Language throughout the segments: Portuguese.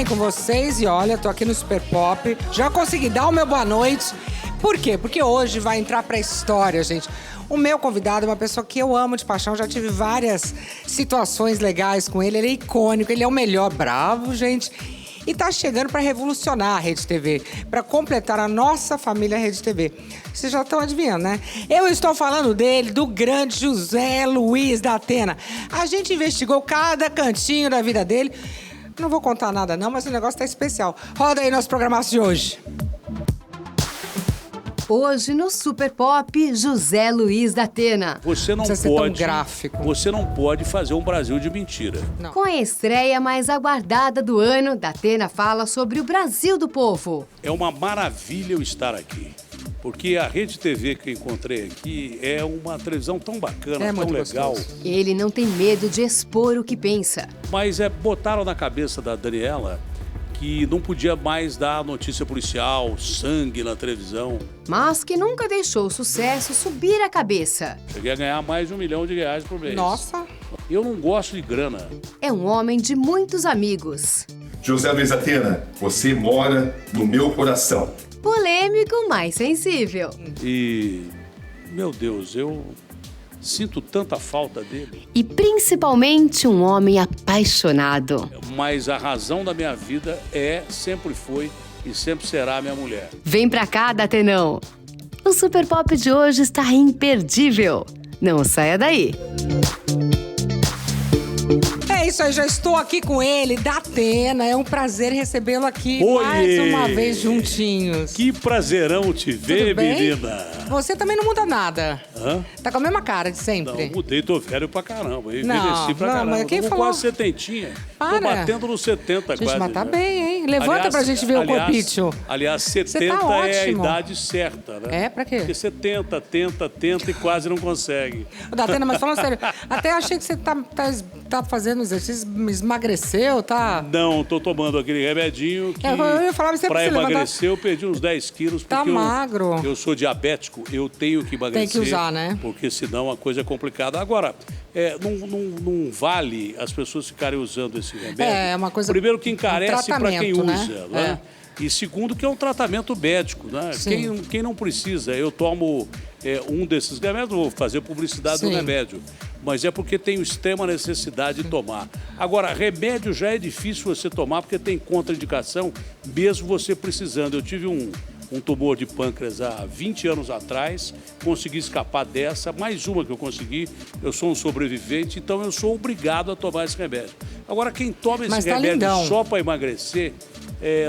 com vocês e olha, tô aqui no Super Pop. Já consegui dar o meu boa noite. Por quê? Porque hoje vai entrar pra história, gente. O meu convidado é uma pessoa que eu amo de paixão. Já tive várias situações legais com ele. Ele é icônico, ele é o melhor. Bravo, gente. E tá chegando para revolucionar a Rede TV, para completar a nossa família Rede TV. Vocês já estão adivinhando, né? Eu estou falando dele, do grande José Luiz da Atena. A gente investigou cada cantinho da vida dele. Não vou contar nada não, mas o negócio tá especial. Roda aí nosso programaço de hoje. Hoje no Super Pop, José Luiz da Atena. Você não Precisa ser pode, tão gráfico. Você não pode fazer um Brasil de mentira. Não. Com a estreia mais aguardada do ano, da Atena fala sobre o Brasil do povo. É uma maravilha eu estar aqui. Porque a Rede TV que eu encontrei aqui é uma televisão tão bacana, É tão muito legal. gostoso. Ele não tem medo de expor o que pensa. Mas botaram na cabeça da Daniela que não podia mais dar notícia policial, sangue na televisão. Mas que nunca deixou o sucesso subir a cabeça. Cheguei a ganhar mais de R$1 milhão por mês. Nossa. Eu não gosto de grana. É um homem de muitos amigos. José Luiz Atena, você mora no meu coração. Polêmico, mas sensível. E, meu Deus, eu sinto tanta falta dele. E principalmente um homem apaixonado. Mas a razão da minha vida sempre foi e sempre será a minha mulher. Vem pra cá, Datenão. O Super Pop de hoje está imperdível. Não saia daí. É isso aí, já estou aqui com ele, da Atena. É um prazer recebê-lo aqui mais Oiê! uma vez juntinhos. Que prazerão te ver, Tudo bem? menina. Você também não muda nada. Hã? Tá com a mesma cara de sempre. Não, mudei, tô velho pra caramba. Eu Não, envelheci pra não, caramba. mas quem Tô com falou? quase setentinha. Tô Para. batendo nos 70 Gente, quase. mas tá já. bem, hein? Levanta pra gente ver o corpício. Aliás, Você 70 tá é a ótimo. idade certa, né? É, pra quê? Porque 70, tenta e quase não consegue. Ô, Datena, mas falando sério, até achei que você tá fazendo exercício, emagreceu, tá? Não, tô tomando aquele remedinho que Eu ia falar, mas você pra precisa levantar- emagrecer eu perdi uns 10 quilos. Tá porque magro. Eu sou diabético, eu tenho que emagrecer. Tem que usar, né? Porque senão a coisa é complicada. Agora, não vale as pessoas ficarem usando esse remédio. É uma coisa- Primeiro que encarece para quem tratamento, né? usa, né? E segundo que é um tratamento médico, né? Sim. Quem não precisa, eu tomo um desses remédios, não vou fazer publicidade do Sim. remédio, mas é porque tenho extrema necessidade de tomar. Agora, remédio já é difícil você tomar porque tem contraindicação, mesmo você precisando. Eu tive um tumor de pâncreas há 20 anos atrás, consegui escapar dessa, mais uma que eu consegui, eu sou um sobrevivente, então eu sou obrigado a tomar esse remédio. Agora, quem toma esse Mas tá remédio lindão. só para emagrecer,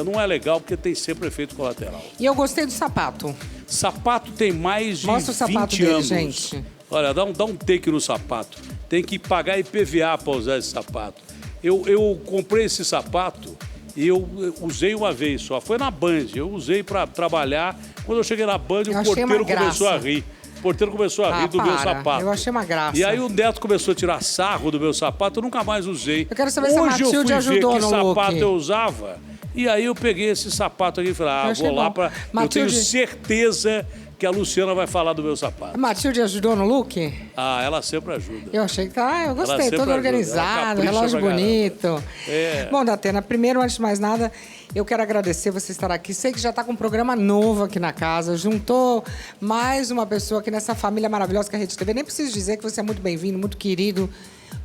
não é legal porque tem sempre efeito colateral. E eu gostei do sapato. Sapato tem mais de Mostra o sapato 20 dele, anos. gente. Olha, dá um take no sapato. Tem que pagar IPVA para usar esse sapato. Eu comprei esse sapato e eu usei uma vez só. Foi na Band. Eu usei para trabalhar. Quando eu cheguei na Band, Eu o achei uma porteiro começou graça. a rir. O porteiro começou a rir do meu para. sapato. Eu achei uma graça. E aí o Neto começou a tirar sarro do meu sapato, eu nunca mais usei. Eu quero saber se a Hoje eu Matilde fui ajudou ver que no sapato look. eu usava. E aí eu peguei esse sapato aqui e falei, Eu achei vou lá bom. para... Eu Matilde- tenho certeza que a Luciana vai falar do meu sapato. A Matilde ajudou no look? Ah, ela sempre ajuda. Eu achei que eu Ela gostei, sempre todo ajuda, ela organizado, capricha relógio pra caramba. bonito. É. Bom, Datena, primeiro, antes de mais nada, eu quero agradecer você estar aqui. Sei que já está com um programa novo aqui na casa, juntou mais uma pessoa aqui nessa família maravilhosa que é a Rede TV. Nem preciso dizer que você é muito bem-vindo, muito querido,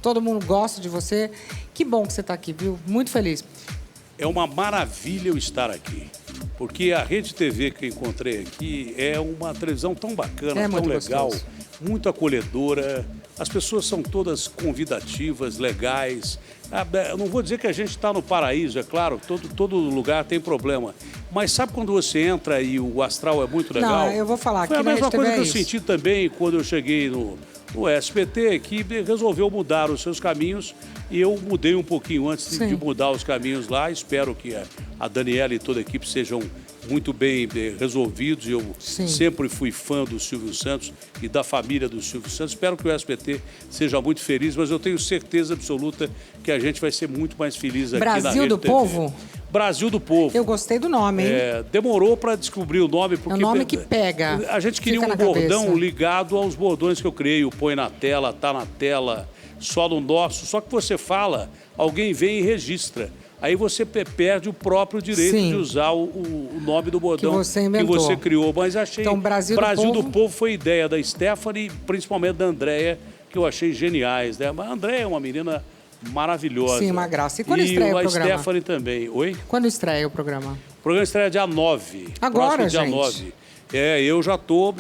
todo mundo gosta de você. Que bom que você está aqui, viu? Muito feliz. É uma maravilha eu estar aqui. Porque a Rede TV que eu encontrei aqui é uma televisão tão bacana, É tão muito legal, gostoso. muito acolhedora. As pessoas são todas convidativas, legais. Eu não vou dizer que a gente está no paraíso, é claro, todo lugar tem problema. Mas sabe quando você entra e o astral é muito legal? Não, eu vou falar, Foi aqui a na mesma Rede coisa TV que é eu isso. senti também quando eu cheguei no SBT, que resolveu mudar os seus caminhos e eu mudei um pouquinho antes de Sim. mudar os caminhos lá. Espero que a Daniela e toda a equipe sejam muito bem resolvidos. Eu Sim. sempre fui fã do Silvio Santos e da família do Silvio Santos. Espero que o SBT seja muito feliz, mas eu tenho certeza absoluta que a gente vai ser muito mais feliz aqui na Brasil Rede do TV. Povo? Brasil do Povo. Eu gostei do nome, hein? Demorou para descobrir o nome, porque... É um nome que pega, A gente queria fica um na bordão cabeça. ligado aos bordões que eu criei. O põe na tela, tá na tela, só no nosso. Só que você fala, alguém vem e registra. aí você perde o próprio direito de usar o nome do bordão que você inventou. Que você criou. Mas achei... Então, Brasil do Povo foi ideia da Stephanie, principalmente da Andréia, que eu achei geniais, né? Mas a Andréia é uma menina maravilhosa. Sim, uma graça. E quando estreia o programa? E a Stephanie também. Oi? Quando estreia o programa? O programa estreia dia 9. Agora, dia gente? 9. Eu já tô...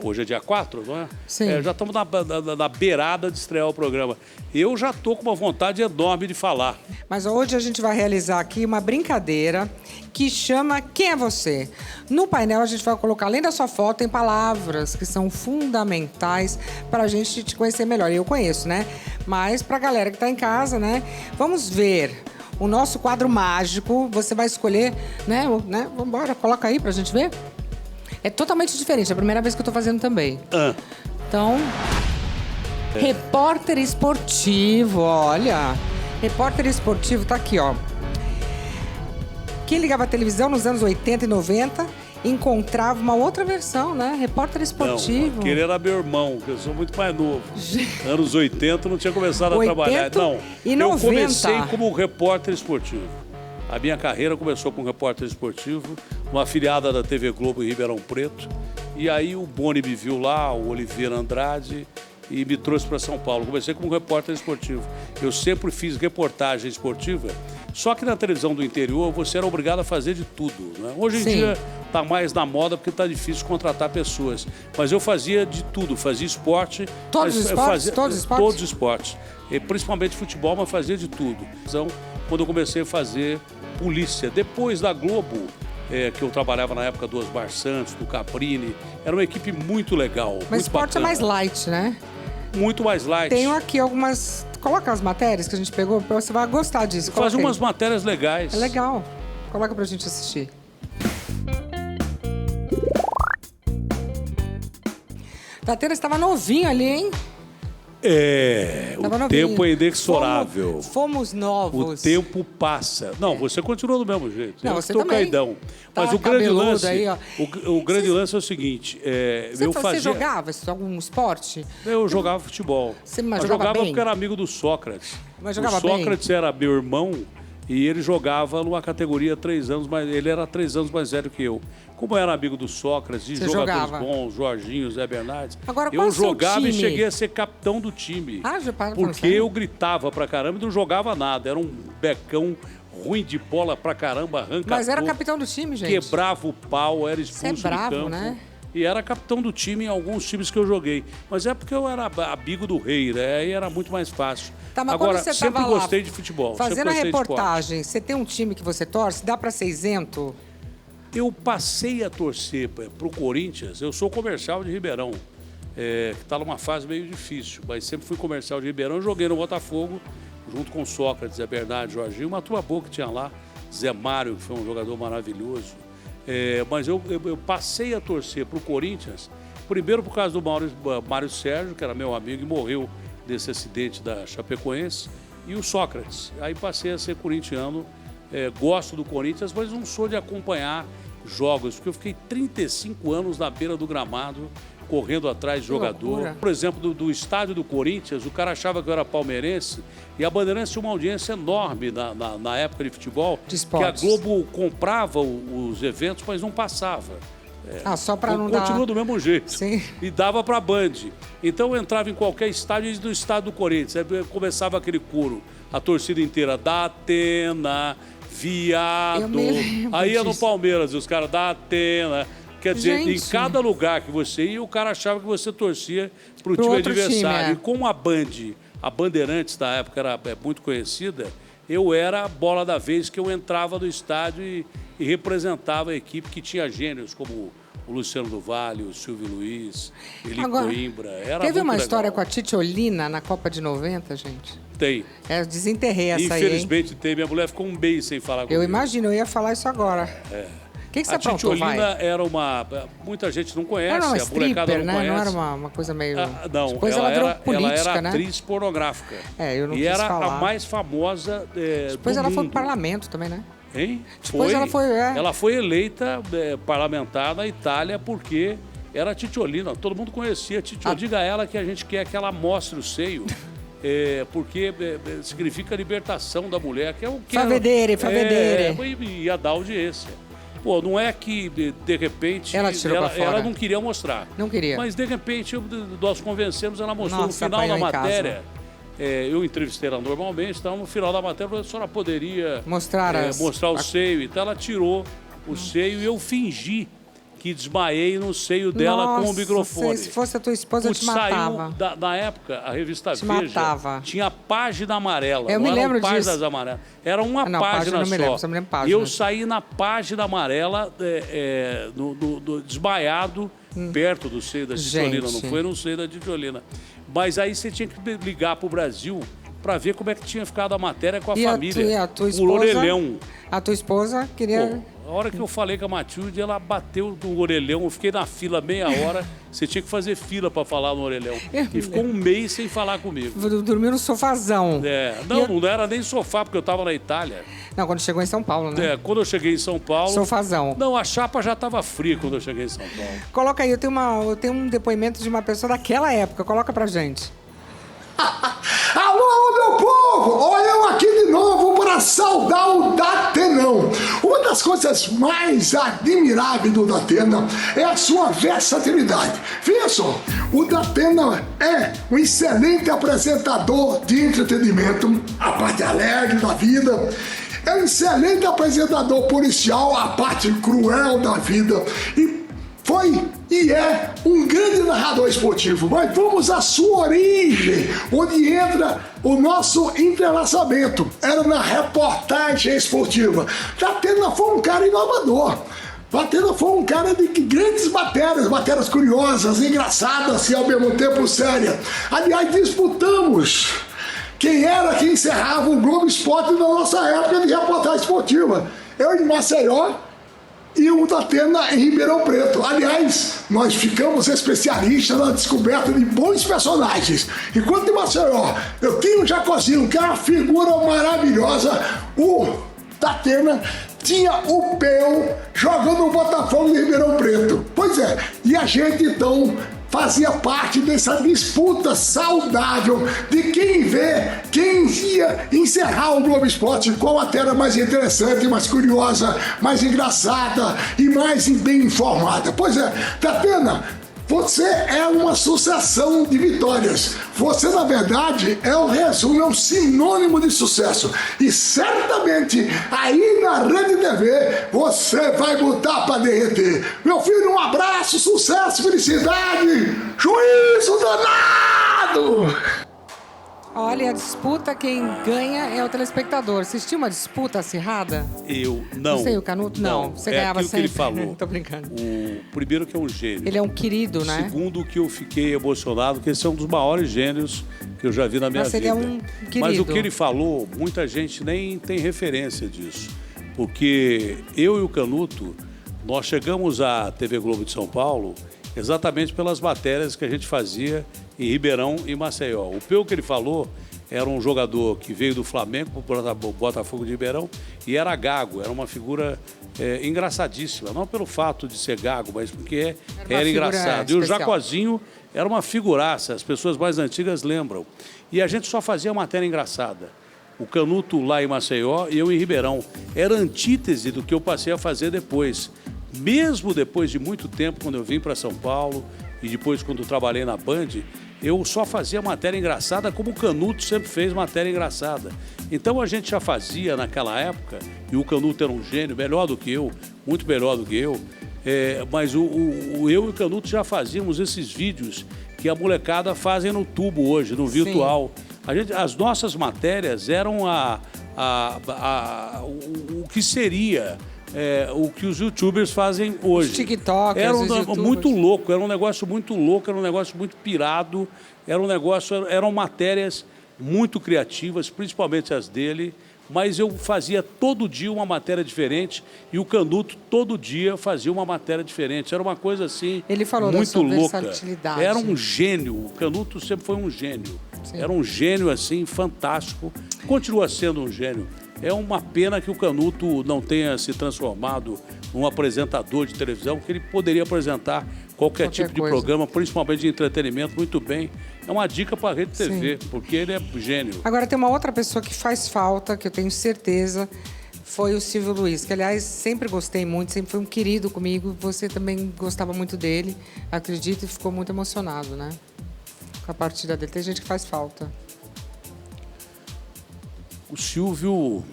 hoje é dia 4, não é? Sim. Já estamos na beirada de estrear o programa. Eu já tô com uma vontade enorme de falar. Mas hoje a gente vai realizar aqui uma brincadeira que chama Quem é Você? No painel a gente vai colocar, além da sua foto, tem palavras que são fundamentais para a gente te conhecer melhor. Eu conheço, né? Mas para a galera que está em casa, né? Vamos ver o nosso quadro mágico. Você vai escolher, né? Vamos embora, coloca aí para a gente ver. É totalmente diferente, é a primeira vez que eu tô fazendo também. Então, repórter esportivo, olha. Repórter esportivo tá aqui, ó. Quem ligava a televisão nos anos 80 e 90 encontrava uma outra versão, né? Repórter esportivo. Não, aquele era meu irmão, que eu sou muito mais novo. Anos 80 não tinha começado a trabalhar. Não, e 90. Eu comecei como repórter esportivo. A minha carreira começou como repórter esportivo, uma afiliada da TV Globo em Ribeirão Preto. E aí o Boni me viu lá, o Oliveira Andrade, e me trouxe para São Paulo. Comecei como repórter esportivo. Eu sempre fiz reportagem esportiva, só que na televisão do interior você era obrigado a fazer de tudo, né? Hoje em dia está mais na moda porque está difícil contratar pessoas. Mas eu fazia de tudo, fazia esporte. Todos os esportes? Todos os esportes. E principalmente futebol, mas fazia de tudo. Então, quando eu comecei a fazer polícia, depois da Globo, que eu trabalhava na época do Osmar Santos, do Caprini, era uma equipe muito legal. Mas muito esporte bacana. É mais light, né? Muito mais light. Tenho aqui algumas... Coloca as matérias que a gente pegou, você vai gostar disso. Faz umas matérias legais. É legal. Coloca pra gente assistir. Tateira estava novinho ali, hein? O tempo é inexorável. Fomos novos. O tempo passa. Não, você continua do mesmo jeito. Não, eu você estou também. caidão. Tá Mas o grande lance, aí, ó. o grande lance é o seguinte. Você jogava algum esporte? Eu jogava futebol. Mas jogava bem? porque era amigo do Sócrates. Mas jogava o Sócrates era meu irmão e ele jogava numa categoria 3 anos mais... Ele era 3 anos mais velho que eu. Como eu era amigo do Sócrates, de jogadores bons, Jorginho, Zé Bernardes, agora, qual eu jogava time? E cheguei a ser capitão do time. Porque eu gritava pra caramba e não jogava nada. Era um becão ruim de bola pra caramba, arranca. Mas era capitão do time, gente. Quebrava o pau, era expulso Você é bravo, de campo. Né? E era capitão do time em alguns times que eu joguei. Mas é porque eu era amigo do rei, né? Aí era muito mais fácil. Tá, mas agora, quando você sempre tava lá, gostei de futebol. Fazendo a reportagem, você tem um time que você torce? Dá pra ser isento? Eu passei a torcer pro Corinthians. Eu sou comercial de Ribeirão, que está numa fase meio difícil. Mas sempre fui comercial de Ribeirão. Joguei no Botafogo, junto com Sócrates, Zé Bernardes, Jorginho. Uma turma boa que tinha lá. Zé Mário, que foi um jogador maravilhoso. Mas eu passei a torcer pro Corinthians, primeiro por causa do Mário Sérgio, que era meu amigo e morreu desse acidente da Chapecoense, e o Sócrates. Aí passei a ser corintiano, gosto do Corinthians, mas não sou de acompanhar jogos, porque eu fiquei 35 anos na beira do gramado, correndo atrás de jogador. Loucura. Por exemplo, do estádio do Corinthians, o cara achava que eu era palmeirense, e a Bandeirantes tinha uma audiência enorme na época de futebol, que a Globo comprava os eventos, mas não passava. Só para não dar... Continua do mesmo jeito. Sim. E dava para a Band. Então eu entrava em qualquer estádio e do estádio do Corinthians. Aí começava aquele coro, a torcida inteira, da Atena, Viado. Aí ia no Palmeiras, os caras da Atena. Quer dizer, em cada lugar que você ia, o cara achava que você torcia pro time adversário. E como a Bandeirantes da época era muito conhecida, eu era a bola da vez que eu entrava no estádio e representava a equipe que tinha gênios como o Luciano do Vale, o Silvio Luiz, Eli Coimbra. Teve uma história com a Titiolina na Copa de 90, gente? Tem. Eu desenterrei essa aí, Infelizmente tem. Minha mulher ficou um mês sem falar comigo. Eu imagino, eu ia falar isso agora. O que você aprontou, A Titiolina era uma... Muita gente não conhece, era uma a molecada não conhece. Não era uma coisa meio... Não, depois ela virou política, ela era né? atriz pornográfica. Eu não e quis era falar. a mais famosa depois do ela mundo. foi pro parlamento também, né? Hein? Depois ela foi eleita parlamentar na Itália porque era Titiolina. Todo mundo conhecia a Titiolina. Diga a ela que a gente quer que ela mostre o seio. porque significa a libertação da mulher, que é o que... Favedere. Ia dar audiência. Pô, não é que, de repente, ela tirou pra fora. Ela não queria mostrar. Não queria. Mas, de repente, nós convencemos, ela mostrou. Nossa, no final da matéria. casa. Eu entrevistei ela normalmente, então no final da matéria a senhora poderia mostrar o seio. Então ela tirou o seio e eu fingi que desmaiei no seio dela com o microfone. Se fosse a tua esposa, eu te matava. Saiu, na época, a revista te Veja matava. tinha página amarela. Eu me lembro disso. Páginas amarelas. Era uma página não só. Me lembro, só me lembro página. E eu saí na página amarela, desmaiado, perto do seio da Titiolina. Não foi no seio da Titiolina. Mas aí você tinha que ligar para o Brasil para ver como é que tinha ficado a matéria com a família. A tua esposa, o orelhão. A tua esposa queria... Pô, a hora que eu falei com a Matilde, ela bateu no orelhão. Eu fiquei na fila meia hora. Você tinha que fazer fila para falar no orelhão. E ficou um mês sem falar comigo. Dormiu no sofazão. Não era nem sofá, porque eu estava na Itália. Não, quando chegou em São Paulo, né? Quando eu cheguei em São Paulo... Sofazão. Não, a chapa já estava fria quando eu cheguei em São Paulo. Coloca aí, eu tenho um depoimento de uma pessoa daquela época. Coloca pra gente. Alô, meu povo! Olha eu aqui de novo para saudar o Datenão. Uma das coisas mais admiráveis do Datena é a sua versatilidade. Veja só, o Datena é um excelente apresentador de entretenimento, a parte alegre da vida. É um excelente apresentador policial, a parte cruel da vida. E foi e é um grande narrador esportivo. Mas vamos à sua origem, onde entra o nosso entrelaçamento. Era na reportagem esportiva. Datena foi um cara inovador. Datena foi um cara de grandes matérias curiosas, engraçadas e ao mesmo tempo sérias. Aliás, disputamos quem era que encerrava o Globo Esporte na nossa época de reportagem esportiva. Eu em Maceió e o Datena em Ribeirão Preto. Aliás, nós ficamos especialistas na descoberta de bons personagens. Enquanto em Maceió eu tinha o Jacozinho, que é uma figura maravilhosa, o Datena tinha o Peu jogando o Botafogo de Ribeirão Preto. Pois é, e a gente então fazia parte dessa disputa saudável de quem ia encerrar o Globo Esporte, qual a matéria mais interessante, mais curiosa, mais engraçada e mais bem informada. Pois é, Datena, você é uma sucessão de vitórias. Você, na verdade, é o resumo, é um sinônimo de sucesso. E certamente, aí na Rede TV, você vai botar para derreter. Meu filho, um abraço, sucesso, felicidade, juízo danado! Olha, a disputa, quem ganha é o telespectador. Assistiu uma disputa acirrada? Eu não. Você e o Canuto? Não. Você ganhava aquilo sempre? Que ele falou. Tô brincando. O primeiro que é um gênio. Ele é um querido, né? Segundo, que eu fiquei emocionado, que esse é um dos maiores gênios que eu já vi na minha vida. Ele é um querido. Mas o que ele falou, muita gente nem tem referência disso. Porque eu e o Canuto, nós chegamos à TV Globo de São Paulo exatamente pelas matérias que a gente fazia em Ribeirão e Maceió. O Peu que ele falou era um jogador que veio do Flamengo para o Botafogo de Ribeirão e era gago, era uma figura engraçadíssima. Não pelo fato de ser gago, mas porque era engraçado. E o Jacozinho era uma figuraça, as pessoas mais antigas lembram. E a gente só fazia matéria engraçada. O Canuto lá em Maceió e eu em Ribeirão. Era antítese do que eu passei a fazer depois. Mesmo depois de muito tempo, quando eu vim para São Paulo e depois quando trabalhei na Band, eu só fazia matéria engraçada como o Canuto sempre fez matéria engraçada. Então a gente já fazia naquela época, e o Canuto era um gênio, melhor do que eu, muito melhor do que eu, mas eu e o Canuto já fazíamos esses vídeos que a molecada fazem no tubo hoje, no virtual. As nossas matérias eram o que seria... o que os youtubers fazem hoje. Os TikTokers, era os youtubers. Muito louco, era um negócio muito louco, era um negócio muito pirado, eram matérias muito criativas, principalmente as dele, mas eu fazia todo dia uma matéria diferente e o Canuto todo dia fazia uma matéria diferente. Era uma coisa assim, ele falou muito da sua louca. versatilidade. Era um gênio, o Canuto sempre foi um gênio. Sim. Era um gênio assim, fantástico, continua sendo um gênio. É uma pena que o Canuto não tenha se transformado num apresentador de televisão, que ele poderia apresentar qualquer tipo de programa, principalmente de entretenimento, muito bem. É uma dica para a Rede TV, porque ele é gênio. Agora, tem uma outra pessoa que faz falta, que eu tenho certeza, foi o Silvio Luiz, que, aliás, sempre gostei muito, sempre foi um querido comigo. Você também gostava muito dele, acredito, e ficou muito emocionado, né? Com a partida dele. Tem gente que faz falta. O Silvio,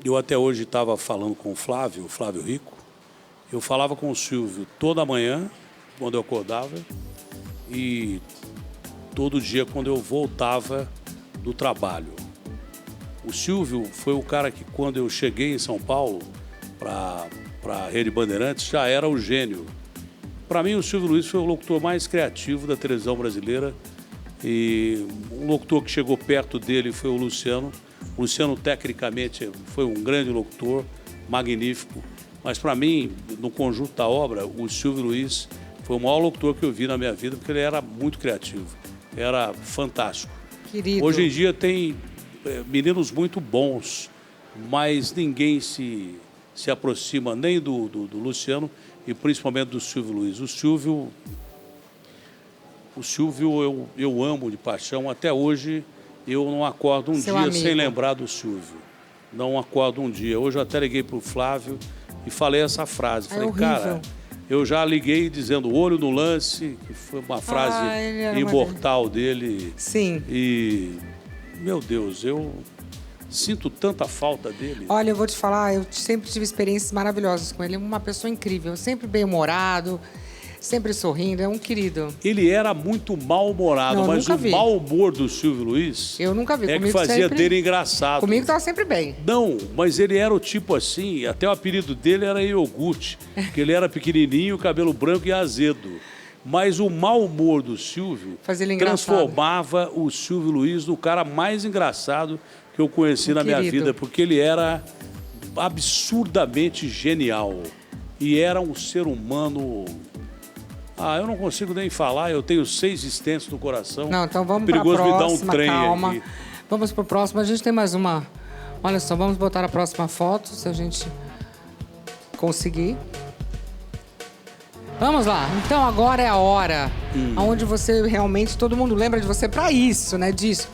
eu até hoje estava falando com o Flávio Rico. Eu falava com o Silvio toda manhã, quando eu acordava, e todo dia quando eu voltava do trabalho. O Silvio foi o cara que, quando eu cheguei em São Paulo, para a Rede Bandeirantes, já era o gênio. Para mim, o Silvio Luiz foi o locutor mais criativo da televisão brasileira. E um locutor que chegou perto dele foi o Luciano. O Luciano, tecnicamente, foi um grande locutor, magnífico. Mas, para mim, no conjunto da obra, o Silvio Luiz foi o maior locutor que eu vi na minha vida, porque ele era muito criativo. Era fantástico. Querido. Hoje em dia tem meninos muito bons, mas ninguém se aproxima nem do Luciano e principalmente do Silvio Luiz. O Silvio eu amo de paixão. Até hoje eu não acordo um dia sem lembrar do Silvio. Não acordo um dia. Hoje eu até liguei para o Flávio e falei essa frase. Falei, cara, eu já liguei dizendo olho no lance, que foi uma frase imortal dele. Sim. E, meu Deus, eu sinto tanta falta dele. Olha, eu vou te falar, eu sempre tive experiências maravilhosas com ele. É uma pessoa incrível, sempre bem-humorado, sempre sorrindo, é um querido. Ele era muito mal-humorado, mas o mau humor do Silvio Luiz... Eu nunca vi. Que fazia dele engraçado. Comigo estava sempre bem. Não, mas ele era o tipo assim, até o apelido dele era iogurte, porque ele era pequenininho, cabelo branco e azedo. Mas o mau humor do Silvio transformava o Silvio Luiz no cara mais engraçado que eu conheci na minha vida, porque ele era absurdamente genial. E era um ser humano... eu não consigo nem falar, eu tenho 6 stents no coração. Não, então vamos para a próxima, me dar um trem calma. aqui. Vamos para o próximo, a gente tem mais uma. Olha só, vamos botar a próxima foto, se a gente conseguir. Vamos lá, então agora é a hora onde você realmente, todo mundo lembra de você para isso, né, disso.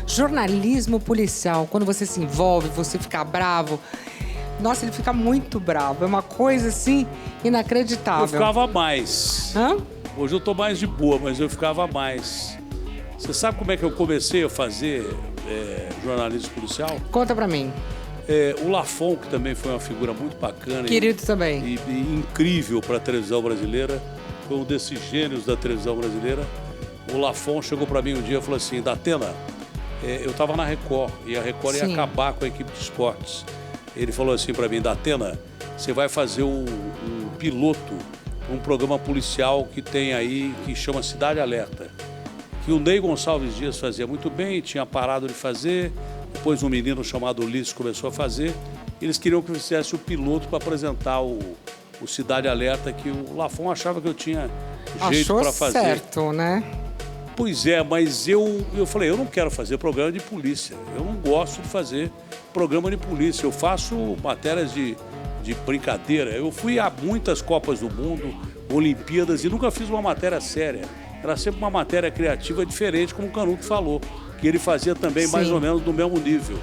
Jornalismo policial, quando você se envolve, você fica bravo. Nossa, ele fica muito bravo. É uma coisa, assim, inacreditável. Eu ficava mais. Hoje eu tô mais de boa, mas eu ficava mais. Você sabe como é que eu comecei a fazer jornalismo policial? Conta pra mim. O Lafon, que também foi uma figura muito bacana. Querido também. E incrível para a televisão brasileira. Foi um desses gênios da televisão brasileira. O Lafon chegou para mim um dia e falou assim, Datena, eu estava na Record, e a Record ia acabar com a equipe de esportes. Ele falou assim para mim, Datena, você vai fazer um piloto, um programa policial que tem aí, que chama Cidade Alerta. Que o Ney Gonçalves Dias fazia muito bem, tinha parado de fazer, depois um menino chamado Ulisses começou a fazer. Eles queriam que eu fizesse o piloto para apresentar o Cidade Alerta, que o Lafon achava que eu tinha jeito para fazer. Achou certo, né? Pois é, mas eu falei, eu não quero fazer programa de polícia. Eu não gosto de fazer programa de polícia. Eu faço matérias de brincadeira. Eu fui a muitas Copas do Mundo, Olimpíadas, e nunca fiz uma matéria séria. Era sempre uma matéria criativa diferente, como o Canuto falou, que ele fazia também mais ou menos do mesmo nível.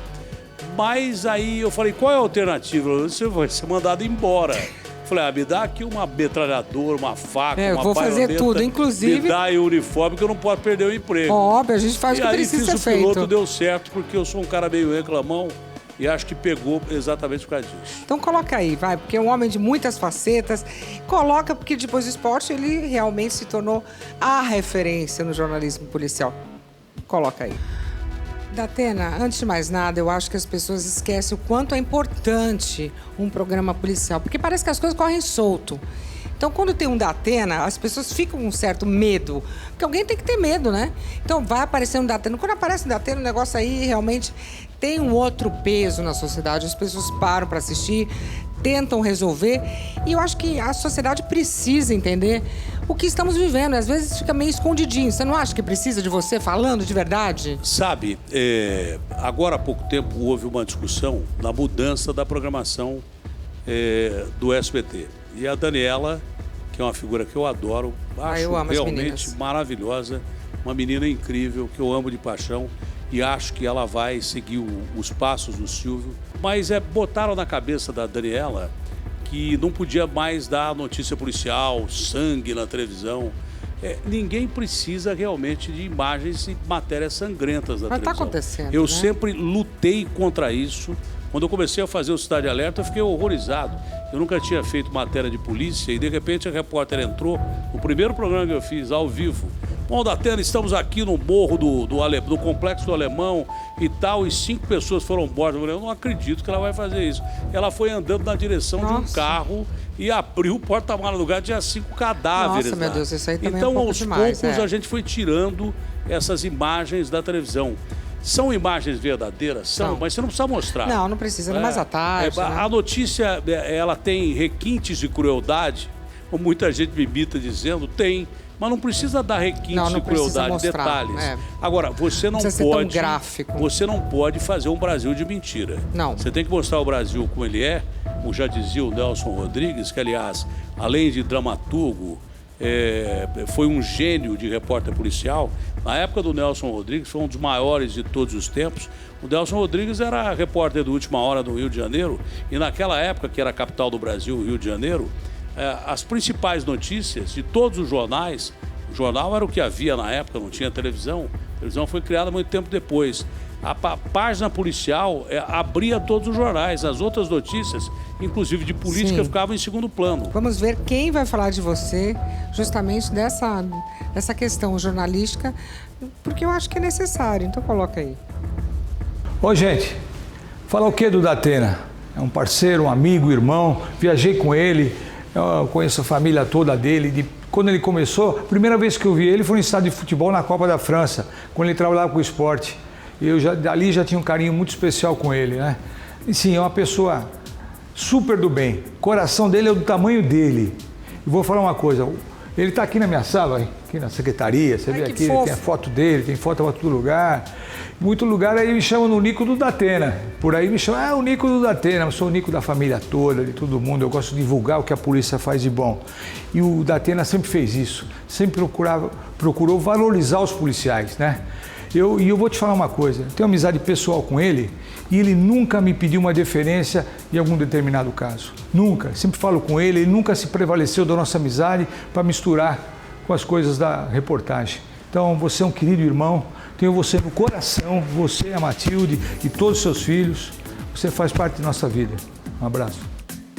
Mas aí eu falei, qual é a alternativa? Você vai ser mandado embora. Falei, me dá aqui uma metralhadora, uma faca, uma vou fazer tudo, inclusive... Me dá aí o uniforme que eu não posso perder o emprego. Óbvio, a gente faz o que precisa ser feito. E aí fiz o piloto, deu certo, porque eu sou um cara meio reclamão e acho que pegou exatamente por causa disso. Então coloca aí, vai, porque é um homem de muitas facetas. Coloca, porque depois do esporte ele realmente se tornou a referência no jornalismo policial. Coloca aí. Datena, antes de mais nada, eu acho que as pessoas esquecem o quanto é importante um programa policial, porque parece que as coisas correm solto. Então, quando tem um Datena, as pessoas ficam com um certo medo, porque alguém tem que ter medo, né? Então, vai aparecer um Datena. Quando aparece um Datena, o negócio aí realmente tem um outro peso na sociedade, as pessoas param para assistir, tentam resolver. E eu acho que a sociedade precisa entender o que estamos vivendo. Às vezes fica meio escondidinho. Você não acha que precisa de você falando de verdade? Sabe, agora há pouco tempo houve uma discussão na mudança da programação do SBT. E a Daniela, que é uma figura que eu adoro, acho eu amo realmente maravilhosa, uma menina incrível, que eu amo de paixão, e acho que ela vai seguir os passos do Silvio. Mas botaram na cabeça da Daniela que não podia mais dar notícia policial, sangue na televisão. Ninguém precisa realmente de imagens e matérias sangrentas na televisão. Mas tá acontecendo, Eu né? sempre lutei contra isso. Quando eu comecei a fazer o Cidade Alerta, eu fiquei horrorizado. Eu nunca tinha feito matéria de polícia e, de repente, a repórter entrou no primeiro programa que eu fiz, ao vivo. Bom, Datena, estamos aqui no morro do Complexo do Alemão e tal, e 5 pessoas foram mortas. Eu não acredito que ela vai fazer isso. Ela foi andando na direção de um carro e abriu o porta-malas do lugar, tinha 5 cadáveres. Nossa, meu Deus, isso aí também então, é um pouco aos demais, poucos, a gente foi tirando essas imagens da televisão. São imagens verdadeiras? São, mas você não precisa mostrar. Não precisa, mais à tarde. Né? A notícia, ela tem requintes de crueldade, como muita gente me imita dizendo, tem, mas não precisa dar requintes de crueldade, mostrar, detalhes. Agora, você não pode, gráfico. Você não pode fazer um Brasil de mentira. Não. Você tem que mostrar o Brasil como ele é, como já dizia o Nelson Rodrigues, que, aliás, além de dramaturgo, foi um gênio de repórter policial. Na época do Nelson Rodrigues, foi um dos maiores de todos os tempos. O Nelson Rodrigues era repórter do Última Hora do Rio de Janeiro, e naquela época, que era a capital do Brasil, o Rio de Janeiro, as principais notícias de todos os jornais, o jornal era o que havia na época, não tinha televisão. A televisão foi criada muito tempo depois. A página policial abria todos os jornais. As outras notícias, inclusive de política, ficavam em segundo plano. Vamos ver quem vai falar de você justamente dessa questão jornalística, porque eu acho que é necessário. Então coloca aí. Ô, gente, falar o que do Datena? É um parceiro, um amigo, irmão. Viajei com ele, eu conheço a família toda dele. Quando ele começou, a primeira vez que eu vi ele foi no estádio de futebol na Copa da França, quando ele trabalhava com o esporte. Eu ali já tinha um carinho muito especial com ele, né? E sim, é uma pessoa super do bem. O coração dele é do tamanho dele. E vou falar uma coisa, ele está aqui na minha sala, aqui na secretaria, você vê aqui, tem a foto dele, tem foto para todo lugar. Muito lugar aí me chamam no Nico do Datena. Por aí me chamam, o Nico do Datena. Eu sou o Nico da família toda, de todo mundo. Eu gosto de divulgar o que a polícia faz de bom. E o Datena sempre fez isso. Sempre procurou valorizar os policiais, né? E eu vou te falar uma coisa, eu tenho amizade pessoal com ele e ele nunca me pediu uma deferência em algum determinado caso. Nunca. Sempre falo com ele nunca se prevaleceu da nossa amizade para misturar com as coisas da reportagem. Então, você é um querido irmão, tenho você no coração, você, a Matilde e todos os seus filhos. Você faz parte da nossa vida. Um abraço.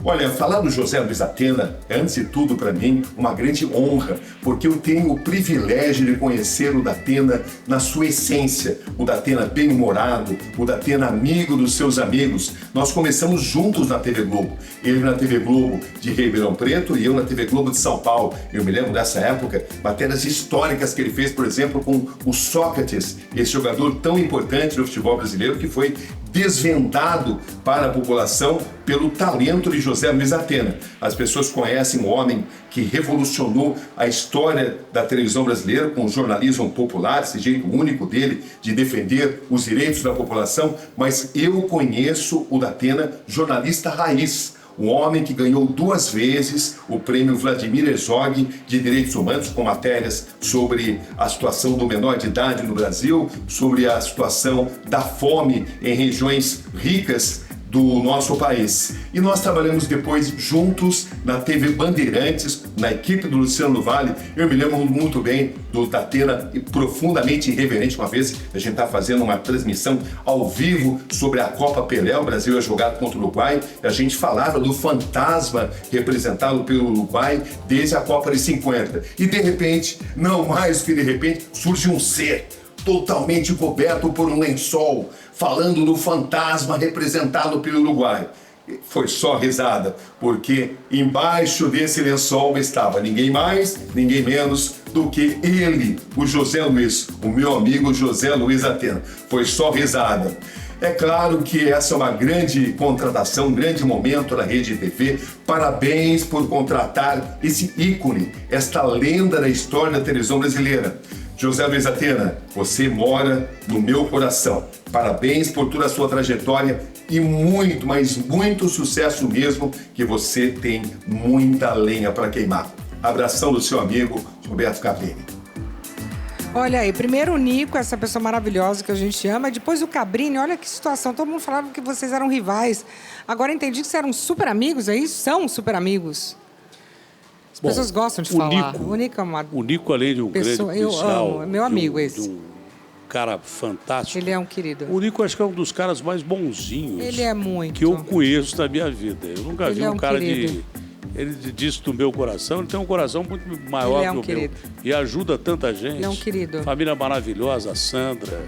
Olha, falar do José Luiz Datena é, antes de tudo, para mim, uma grande honra, porque eu tenho o privilégio de conhecer o Datena na sua essência. O Datena bem-humorado, o Datena amigo dos seus amigos. Nós começamos juntos na TV Globo. Ele na TV Globo de Ribeirão Preto e eu na TV Globo de São Paulo. Eu me lembro dessa época, matérias históricas que ele fez, por exemplo, com o Sócrates, esse jogador tão importante do futebol brasileiro que foi desvendado para a população pelo talento de José Luiz Datena. As pessoas conhecem um homem que revolucionou a história da televisão brasileira com o jornalismo popular, esse jeito único dele de defender os direitos da população, mas eu conheço o Datena jornalista raiz, um homem que ganhou 2 vezes o prêmio Vladimir Herzog de Direitos Humanos, com matérias sobre a situação do menor de idade no Brasil, sobre a situação da fome em regiões ricas do nosso país. E nós trabalhamos depois juntos na TV Bandeirantes, na equipe do Luciano do Vale. Eu me lembro muito bem do Datena, profundamente irreverente. Uma vez a gente está fazendo uma transmissão ao vivo sobre a Copa Pelé, o Brasil ia jogar contra o Uruguai, e a gente falava do fantasma representado pelo Uruguai desde a Copa de 50. E de repente, não mais que de repente, surge um ser totalmente coberto por um lençol, falando do fantasma representado pelo Uruguai. Foi só risada, porque embaixo desse lençol estava ninguém mais, ninguém menos do que ele, o José Luiz, o meu amigo José Luiz Datena. Foi só risada. É claro que essa é uma grande contratação, um grande momento na Rede TV. Parabéns por contratar esse ícone, esta lenda da história da televisão brasileira. José Luiz Atena, você mora no meu coração. Parabéns por toda a sua trajetória e muito, mas muito sucesso mesmo, que você tem muita lenha para queimar. Abração do seu amigo Roberto Cabrini. Olha aí, primeiro o Nico, essa pessoa maravilhosa que a gente ama, e depois o Cabrini, olha que situação, todo mundo falava que vocês eram rivais. Agora entendi que vocês eram super amigos, é isso? São super amigos. As pessoas gostam de falar. O Nico é uma o Nico, além de um pessoa, grande policial, eu amo, é meu amigo de esse. um cara fantástico. Ele é um querido. O Nico acho que é um dos caras mais bonzinhos Ele é muito. que eu conheço na minha vida. Eu nunca Ele vi é um um cara querido. Ele disse do meu coração, ele tem um coração muito maior Ele é um que o querido. meu. E ajuda tanta gente. Ele é um querido. Família maravilhosa, a Sandra.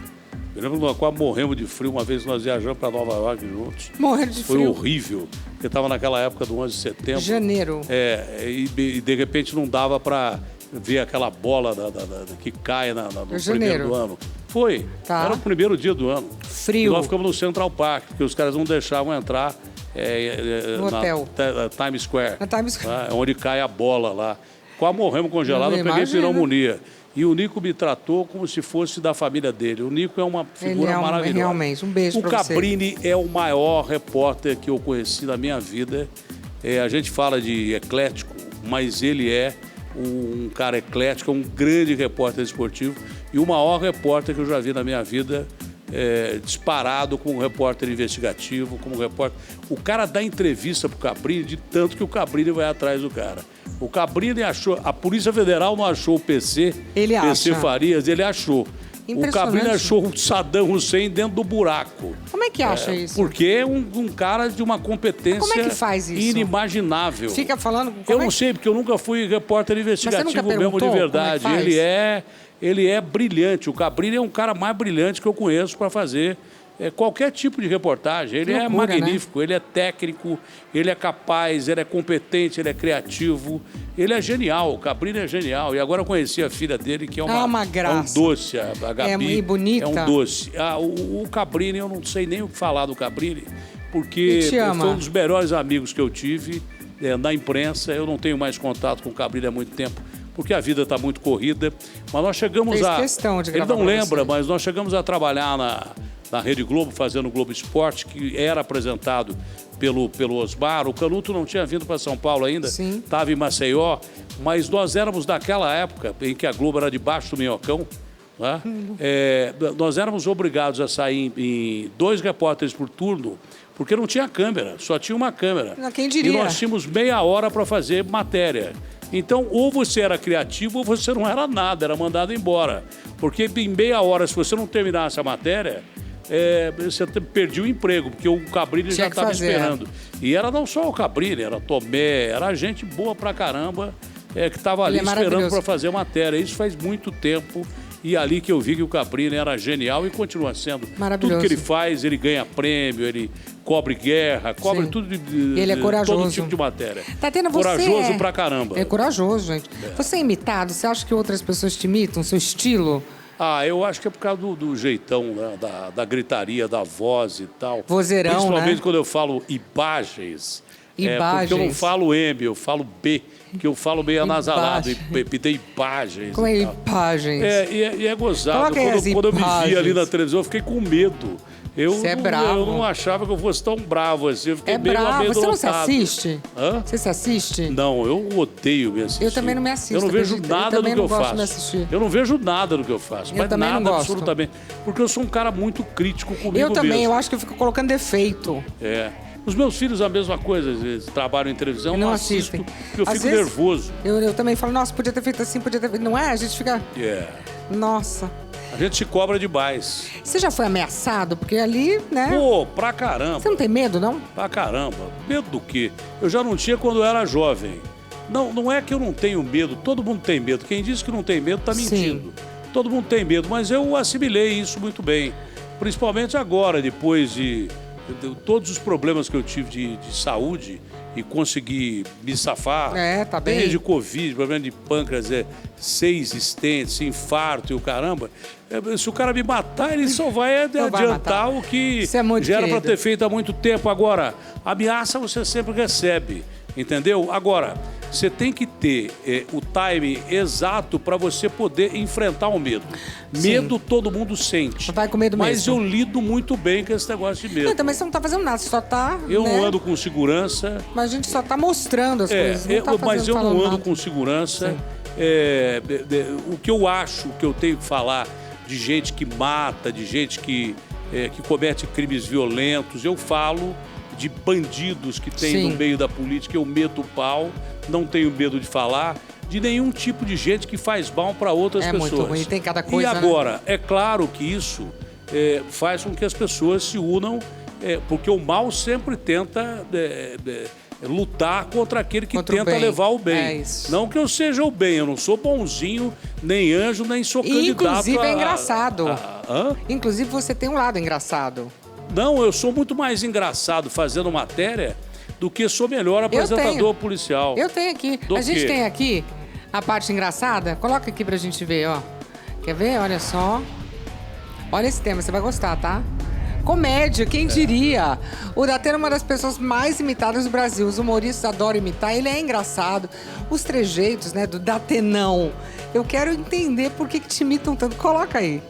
Eu lembro que quase morremos de frio uma vez, nós viajamos para Nova York juntos. Morrendo de Foi frio. horrível. Porque estava naquela época do 11 de setembro. Janeiro. E de repente não dava para ver aquela bola que cai no primeiro do ano. Foi. Tá. Era o primeiro dia do ano. Frio. E nós ficamos no Central Park, porque os caras não deixavam entrar No hotel. Times Square. Na Times Square. Onde cai a bola lá. Quase morremos congelados, eu peguei Imagina. pneumonia. E o Nico me tratou como se fosse da família dele. O Nico é uma figura maravilhosa. Realmente, um beijo O pra você. Cabrini é o maior repórter que eu conheci na minha vida. A gente fala de eclético, mas ele é um cara eclético, um grande repórter esportivo e o maior repórter que eu já vi na minha vida, disparado como repórter investigativo, como repórter. O cara dá entrevista pro Cabrini de tanto que o Cabrini vai atrás do cara. O Cabrini achou, a Polícia Federal não achou o PC, Ele PC acha. Farias, ele achou. O Impressionante. Cabrini achou o Saddam Hussein dentro do buraco. Como é que acha isso? Porque é um cara de uma competência Como é que faz isso? inimaginável. Fica falando... Eu como é não que- sei, porque eu nunca fui repórter investigativo nunca mesmo de perguntou verdade. como é que faz? Ele é brilhante. O Cabrini é um cara mais brilhante que eu conheço para fazer qualquer tipo de reportagem. Ele é loucura, magnífico, ele é técnico, ele é capaz, ele é competente, ele é criativo. Ele é genial, o Cabrini é genial. E agora eu conheci a filha dele, que é uma graça. um doce, a Gabi. E bonita. É um doce. O Cabrini, eu não sei nem o que falar do Cabrini, porque Ele te ama. foi um dos melhores amigos que eu tive na imprensa. Eu não tenho mais contato com o Cabrini há muito tempo, porque a vida está muito corrida. Mas nós chegamos Fez a... questão de Ele gravar não pra lembra, você. mas nós chegamos a trabalhar na Rede Globo, fazendo o Globo Esporte, que era apresentado pelo Osmar. O Canuto não tinha vindo para São Paulo ainda, Sim. estava em Maceió, mas nós éramos daquela época em que a Globo era debaixo do minhocão, né? Nós éramos obrigados a sair em 2 repórteres por turno, porque não tinha câmera, só tinha uma câmera. Quem diria? E nós tínhamos meia hora para fazer matéria. Então, ou você era criativo ou você não era nada, era mandado embora. Porque em meia hora, se você não terminasse a matéria, você perdia o emprego, porque o Cabrini já Tinha que estava fazer. esperando. E era não só o Cabrini, era Tomé, era gente boa pra caramba que estava ali Ele é esperando maravilhoso. para fazer matéria. Isso faz muito tempo. E ali que eu vi que o Cabrini era genial e continua sendo. Maravilhoso. Tudo que ele faz, ele ganha prêmio, ele cobre guerra, cobre Sim. tudo Ele é corajoso. todo tipo de matéria. Tatiana, você Corajoso pra caramba. É corajoso, gente. Você é imitado? Você acha que outras pessoas te imitam, seu estilo? Eu acho que é por causa do jeitão, né? da gritaria, da voz e tal. Vozeirão, Principalmente né? quando eu falo imagens. Porque eu não Imagens. falo M, eu falo B, que eu falo meio anasalado. Imagens. Me dei imagens. Como é e tal. imagens? E é gozado. Coloca aí as Quando eu me vi imagens. ali na televisão, eu fiquei com medo. Você é bravo. Eu não achava que eu fosse tão bravo assim. Eu fiquei É meio bravo. amedrontado. Você não se assiste? Hã? Você se assiste? Não, eu odeio me assistir. Eu também não me assisto, Eu não vejo acredita? Eu nada do também que eu não gosto de faço. me assistir. Eu não vejo nada do que eu faço. Eu Mas também não nada, gosto. absolutamente. Porque eu sou um cara muito crítico comigo Eu também, mesmo. eu acho que eu fico colocando defeito. Os meus filhos a mesma coisa, eles trabalham em televisão, Não não assisto, assistem. porque eu Às fico vezes, nervoso. Eu também falo, nossa, podia ter feito assim, podia ter feito... Não é? A gente fica... Nossa. A gente se cobra demais. Você já foi ameaçado? Porque ali, né? Pô, pra caramba. Você não tem medo, não? Pra caramba. Medo do quê? Eu já não tinha quando eu era jovem. Não é que eu não tenho medo, todo mundo tem medo. Quem diz que não tem medo tá mentindo. Todo mundo tem medo, mas eu assimilei isso muito bem. Principalmente agora, depois de todos os problemas que eu tive de saúde e consegui me safar. Tá bem. Desde Covid, problema de pâncreas, 6 stents, infarto e o caramba. Se o cara me matar, ele só vai adiantar o que já era para ter feito há muito tempo. Agora, ameaça você sempre recebe, entendeu? Agora, você tem que ter o time exato para você poder enfrentar o medo. Medo todo mundo sente. Você vai com medo mas mesmo. eu lido muito bem com esse negócio de medo. Não, também você não tá fazendo nada, você só tá... Eu não ando com segurança. Mas a gente só tá mostrando as coisas. Mas eu não ando com segurança. O que eu acho que eu tenho que falar de gente que mata, de gente que comete crimes violentos, eu falo de bandidos que tem no meio da política, eu meto o pau, não tenho medo de falar, de nenhum tipo de gente que faz mal para outras pessoas. É muito ruim, tem cada coisa, E agora, é claro que isso faz com que as pessoas se unam, porque o mal sempre tenta lutar contra aquele que tenta levar o bem. Não que eu seja o bem, eu não sou bonzinho, nem anjo, nem sou candidato. Inclusive é engraçado. Inclusive você tem um lado engraçado. Não, eu sou muito mais engraçado fazendo matéria do que sou melhor apresentador policial. Eu tenho aqui. A gente tem aqui a parte engraçada. Coloca aqui pra gente ver, ó. Quer ver? Olha só. Olha esse tema, você vai gostar, tá? Comédia, quem diria? O Datena é uma das pessoas mais imitadas do Brasil. Os humoristas adoram imitar, ele é engraçado. Os trejeitos, né, do Datenão. Eu quero entender por que te imitam tanto. Coloca aí.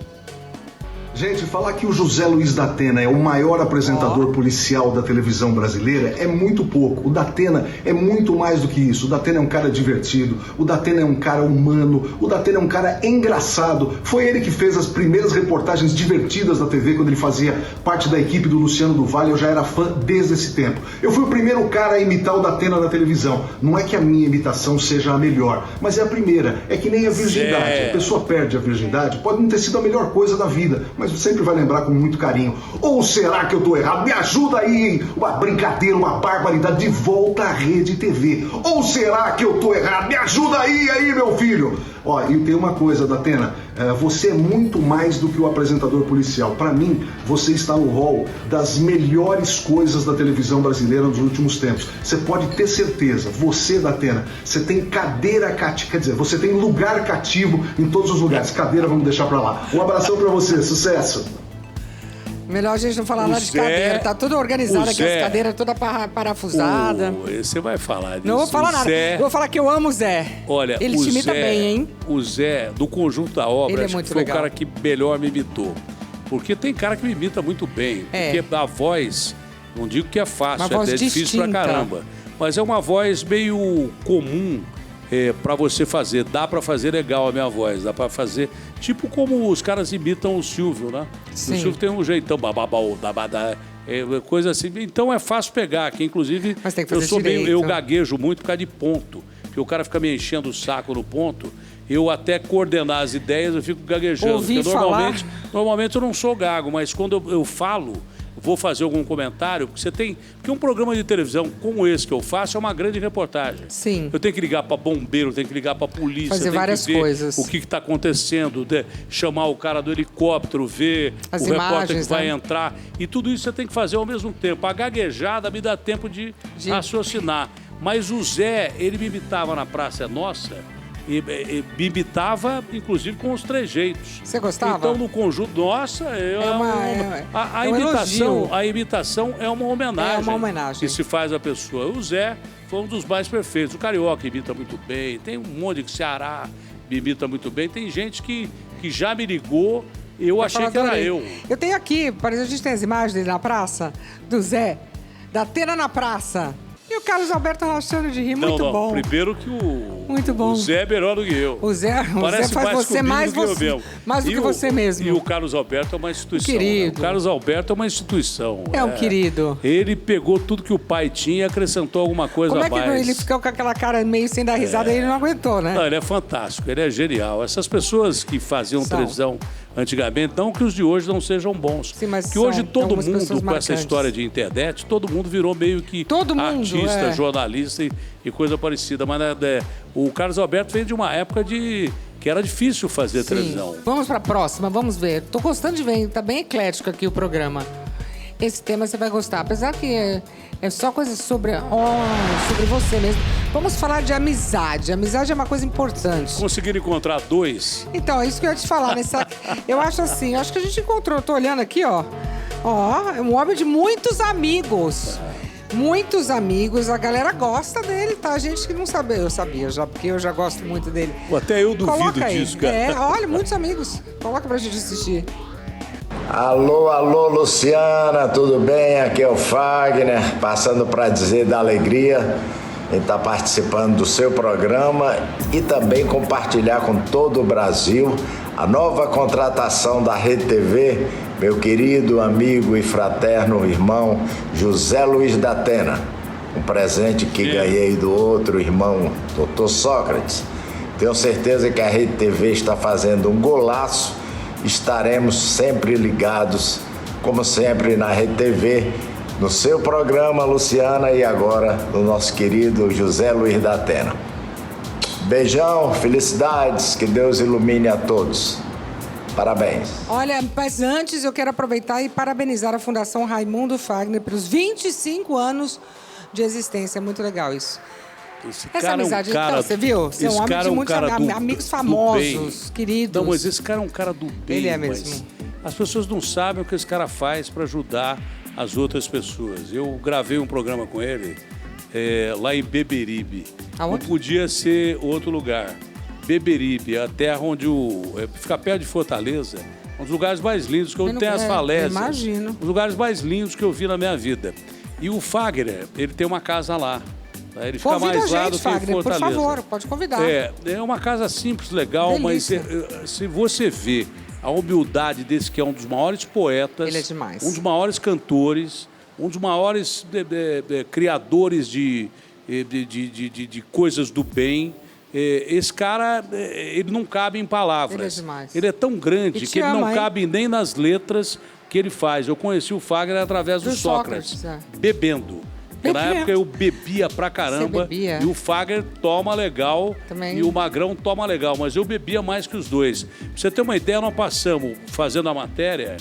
Gente, falar que o José Luiz Datena é o maior apresentador policial da televisão brasileira é muito pouco. O Datena é muito mais do que isso. O Datena é um cara divertido, o Datena é um cara humano, o Datena é um cara engraçado. Foi ele que fez as primeiras reportagens divertidas da TV quando ele fazia parte da equipe do Luciano do Vale. Eu já era fã desde esse tempo. Eu fui o primeiro cara a imitar o Datena na televisão. Não é que a minha imitação seja a melhor, mas é a primeira. É que nem a virgindade. A pessoa perde a virgindade, pode não ter sido a melhor coisa da vida, mas sempre vai lembrar com muito carinho. Ou será que eu tô errado? Me ajuda aí, hein? Uma brincadeira, uma barbaridade, de volta à Rede TV. Ou será que eu tô errado? Me ajuda aí, meu filho. Ó, e tem uma coisa, Datena, você é muito mais do que o apresentador policial. Para mim, você está no hall das melhores coisas da televisão brasileira nos últimos tempos. Você pode ter certeza, você, Datena, você tem cadeira cativa, quer dizer, você tem lugar cativo em todos os lugares. Cadeira, vamos deixar pra lá. Um abração pra você, sucesso! Melhor a gente não falar nada de cadeira, tá tudo organizado aqui, as cadeiras toda parafusada. Você vai falar disso. Não vou falar nada, eu vou falar que eu amo o Zé. Olha, ele te imita bem, hein? O Zé, do conjunto da obra, ele é acho muito que foi legal. o cara que melhor me imitou. Porque tem cara que me imita muito bem. Porque a voz, não digo que é fácil, é difícil pra caramba. Mas é uma voz meio comum pra você fazer. Dá pra fazer legal a minha voz, dá pra fazer... Tipo como os caras imitam o Silvio, né? Sim. O Silvio tem um jeitão, coisa assim. Então é fácil pegar, que inclusive mas tem que fazer eu gaguejo muito por causa de ponto. Porque o cara fica me enchendo o saco no ponto, eu até coordenar as ideias, eu fico gaguejando. Ouvi porque normalmente eu não sou gago, mas quando eu falo, vou fazer algum comentário, porque um programa de televisão como esse que eu faço é uma grande reportagem. Sim. Eu tenho que ligar para bombeiro, tenho que ligar para polícia, fazer várias coisas. O que está acontecendo, chamar o cara do helicóptero, ver as o imagens, repórter que vai entrar. E tudo isso você tem que fazer ao mesmo tempo. A gaguejada me dá tempo de raciocinar. Mas o Zé, ele me imitava na Praça Nossa, e me imitava, inclusive, com os trejeitos. Você gostava? Então, no conjunto, nossa, a imitação é uma homenagem. É uma homenagem. Que se faz à pessoa. O Zé foi um dos mais perfeitos. O Carioca imita muito bem, tem um monte de Ceará me imita muito bem. Tem gente que já me ligou, eu achei que era eu. Eu tenho aqui, a gente tem as imagens dele na praça, do Zé, Datena na praça. E o Carlos Alberto rachando de rir, muito bom. Primeiro que muito bom. O Zé é melhor do que eu. O Zé faz você mais do que você mesmo. E o Carlos Alberto é uma instituição. Querido. O Carlos Alberto é uma instituição. É um querido. Ele pegou tudo que o pai tinha e acrescentou alguma coisa a mais. Como é que ele ficou com aquela cara meio sem dar risada e ele não aguentou, né? Não, ele é fantástico, ele é genial. Essas pessoas que faziam televisão antigamente, não que os de hoje não sejam bons. Sim, mas que hoje todo mundo, com marcantes. essa história de internet, todo mundo virou meio que artista, jornalista e coisa parecida. Mas o Carlos Alberto veio de uma época que era difícil fazer televisão. Vamos para a próxima, vamos ver. Tô gostando de ver, tá bem eclético aqui o programa. esse tema você vai gostar. Apesar que é só coisa sobre você mesmo. Vamos falar de amizade. Amizade é uma coisa importante. Conseguiram encontrar 2? Então, é isso que eu ia te falar. Eu acho assim, eu acho que a gente encontrou. Eu tô olhando aqui, ó. Ó, é um homem de muitos amigos. Muitos amigos, a galera gosta dele, tá? A gente que não sabia, eu sabia já, porque eu já gosto muito dele. Até eu duvido Coloca aí. disso, cara. Olha, muitos amigos. Coloca pra gente assistir. Alô, Luciana, tudo bem? Aqui é o Fagner, passando para dizer da alegria em estar participando do seu programa e também compartilhar com todo o Brasil a nova contratação da Rede TV, meu querido amigo e fraterno irmão José Luiz da Atena. Um presente que ganhei do outro irmão, Dr. Sócrates. Tenho certeza que a Rede TV está fazendo um golaço. Estaremos sempre ligados, como sempre, na Rede TV, no seu programa, Luciana, e agora no nosso querido José Luiz da Atena. Beijão, felicidades, que Deus ilumine a todos. Parabéns. Olha, mas antes eu quero aproveitar e parabenizar a Fundação Raimundo Fagner pelos 25 anos de existência. É muito legal isso. Essa amizade, então, você viu? Você é um homem de muitos amigos famosos, queridos. Não, mas esse cara é um cara do bem. Ele é mesmo. As pessoas não sabem o que esse cara faz para ajudar as outras pessoas. Eu gravei um programa com ele lá em Beberibe. Aonde? Não podia ser outro lugar. Beberibe, a terra onde fica perto de Fortaleza, um dos lugares mais lindos que eu tenho as falésias. Imagino. Um dos lugares mais lindos que eu vi na minha vida. E o Fagner, ele tem uma casa lá. Ele fica mais lá do que em Fortaleza. Por favor, pode convidar. É uma casa simples, legal, Delícia. mas se você vê a humildade desse que é um dos maiores poetas, ele é demais. Um dos maiores cantores, um dos maiores criadores de coisas do bem. Esse cara, ele não cabe em palavras. Ele é demais. Ele é tão grande que ele não cabe nem nas letras que ele faz. Eu conheci o Fagner através do Sócrates, bebendo. Na época eu bebia pra caramba. Bebia. E o Fagner toma legal. Também. E o Magrão toma legal. Mas eu bebia mais que os dois. Pra você ter uma ideia, nós passamos, fazendo a matéria,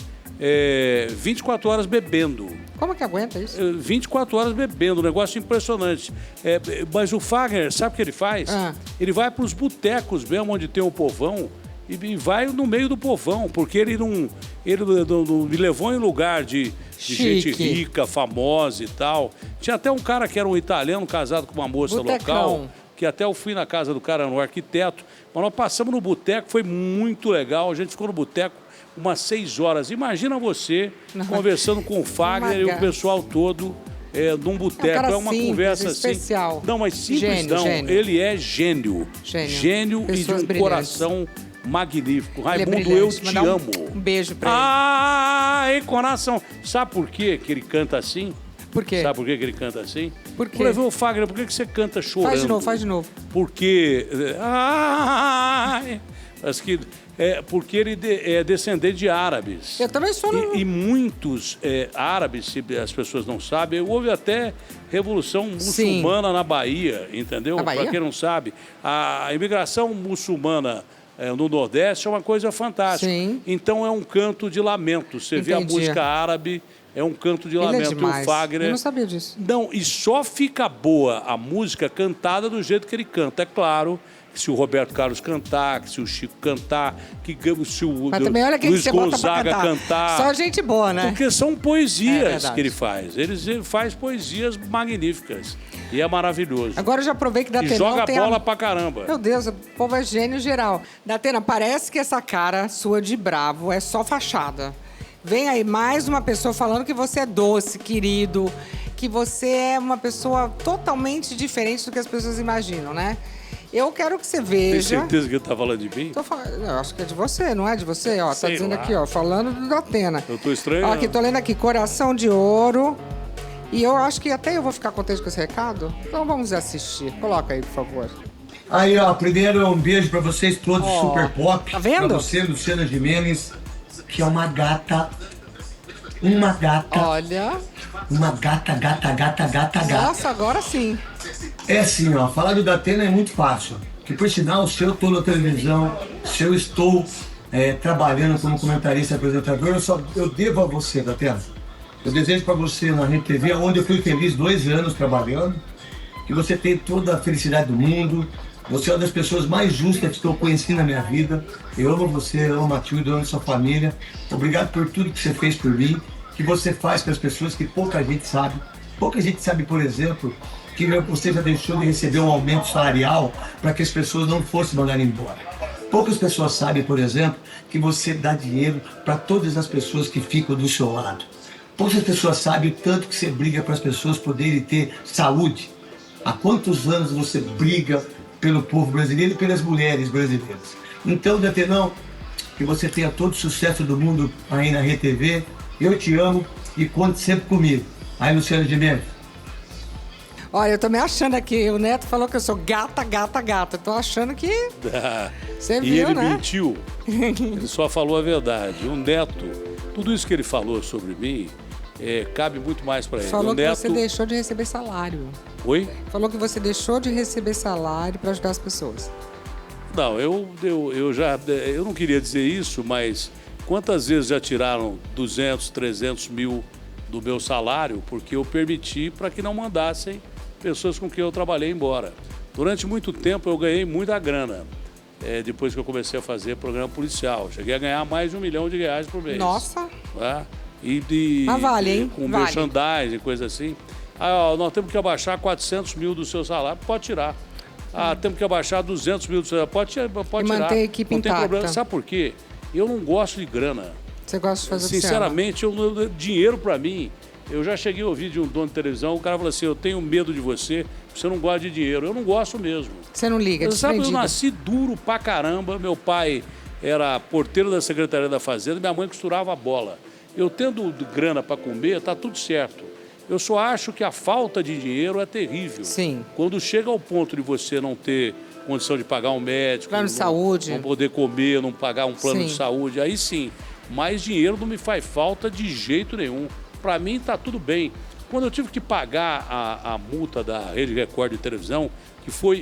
24 horas bebendo. Como que aguenta isso? 24 horas bebendo, um negócio impressionante. Mas o Fagner, sabe o que ele faz? Ele vai pros botecos mesmo, onde tem o povão, e vai no meio do povão, porque ele não me levou em lugar de gente rica, famosa e tal. Tinha até um cara que era um italiano casado com uma moça local, que até eu fui na casa do cara, no arquiteto. Mas nós passamos no boteco, foi muito legal. A gente ficou no boteco umas 6 horas. Imagina você conversando com o Fagner e o pessoal todo num boteco. É uma simples, conversa especial. assim. Não, mas simples Gênio, não. gênio. Ele é gênio. Gênio e de um coração magnífico. Raimundo, eu te amo. Um beijo pra ele. Ai, coração. Sabe por quê que ele canta assim? Por quê? Sabe por que ele canta assim? Por quê? Eu levei o Fagner, por que você canta chorando? Faz de novo. Porque... porque ele é descendente de árabes. Eu também sou. E muitos árabes, se as pessoas não sabem, houve até revolução muçulmana na Bahia, entendeu? Para quem não sabe, a imigração muçulmana no Nordeste é uma coisa fantástica. Sim. Então é um canto de lamento. Você vê a música árabe, é um canto de lamento. Ele é demais. O Fagner... Eu não sabia disso. Não, e só fica boa a música cantada do jeito que ele canta. É claro que se o Roberto Carlos cantar, que se o Chico cantar, se o Luiz Gonzaga cantar. Só gente boa, né? Porque são poesias que ele faz. Ele faz poesias magníficas. E é maravilhoso. Agora eu já provei que Datena joga bola pra caramba. Meu Deus, o povo é gênio geral. Datena, parece que essa cara sua de bravo é só fachada. Vem aí mais uma pessoa falando que você é doce, querido, que você é uma pessoa totalmente diferente do que as pessoas imaginam, né? Eu quero que você veja... Tem certeza que ele tá falando de mim? Eu acho que é de você, não é de você? Ó, tá dizendo aqui, ó, falando do Datena. Eu tô estranho. Ó, aqui, tô lendo aqui, Coração de Ouro. E eu acho que até eu vou ficar contente com esse recado. Então vamos assistir. Coloca aí, por favor. Aí, ó, primeiro um beijo pra vocês todos, Super Pop. Tá vendo? Pra você, Luciana Gimenez, que é uma gata. Uma gata. Olha. Uma gata. Nossa, agora sim. É assim, ó, falar do Datena é muito fácil. Que por sinal, se eu tô na televisão, se eu estou trabalhando como comentarista e apresentador, eu devo a você, Datena. Eu desejo para você na Rede TV, onde eu fui feliz 2 anos trabalhando, que você tenha toda a felicidade do mundo. Você é uma das pessoas mais justas que eu conheci na minha vida. Eu amo você, eu amo a Matilde, eu amo a sua família. Obrigado por tudo que você fez por mim, que você faz para as pessoas que pouca gente sabe. Pouca gente sabe, por exemplo, que você já deixou de receber um aumento salarial para que as pessoas não fossem mandadas embora. Poucas pessoas sabem, por exemplo, que você dá dinheiro para todas as pessoas que ficam do seu lado. Poucas pessoas sabem o tanto que você briga para as pessoas poderem ter saúde. Há quantos anos você briga pelo povo brasileiro e pelas mulheres brasileiras? Então, Datenão, que você tenha todo o sucesso do mundo aí na Rede TV. Eu te amo e conte sempre comigo. Aí, Luciano Gimenez. Olha, eu tô me achando aqui. O Neto falou que eu sou gata. Tô achando que você viu, e ele né? mentiu. Ele só falou a verdade. O Neto, tudo isso que ele falou sobre mim, cabe muito mais para ele. Falou o que Neto... você deixou de receber salário. Oi? Falou que você deixou de receber salário para ajudar as pessoas. Não, eu não queria dizer isso, mas quantas vezes já tiraram 200, 300 mil do meu salário porque eu permiti para que não mandassem pessoas com quem eu trabalhei embora. Durante muito tempo eu ganhei muita grana, depois que eu comecei a fazer programa policial. Cheguei a ganhar mais de R$1 milhão por mês. Nossa! Tá? Mas vale, hein? Com vale. merchandising, coisa assim. Nós temos que abaixar 400 mil do seu salário, pode tirar. Temos que abaixar 200 mil do seu salário, pode tirar. E manter a equipe não tem intacta. problema. Sabe por quê? Eu não gosto de grana. Você gosta de fazer o que você Sinceramente, dinheiro para mim, eu já cheguei a ouvir de um dono de televisão, o cara falou assim, eu tenho medo de você, você não gosta de dinheiro. Eu não gosto mesmo. Você não liga, Sabe, eu nasci duro pra caramba, meu pai era porteiro da Secretaria da Fazenda, minha mãe costurava a bola. Eu tendo grana para comer, tá tudo certo. Eu só acho que a falta de dinheiro é terrível. Sim. Quando chega ao ponto de você não ter condição de pagar um médico, plano de saúde, não poder comer, não pagar um plano de saúde, aí sim. Mas dinheiro não me faz falta de jeito nenhum. Para mim tá tudo bem. Quando eu tive que pagar a multa da Rede Record de televisão,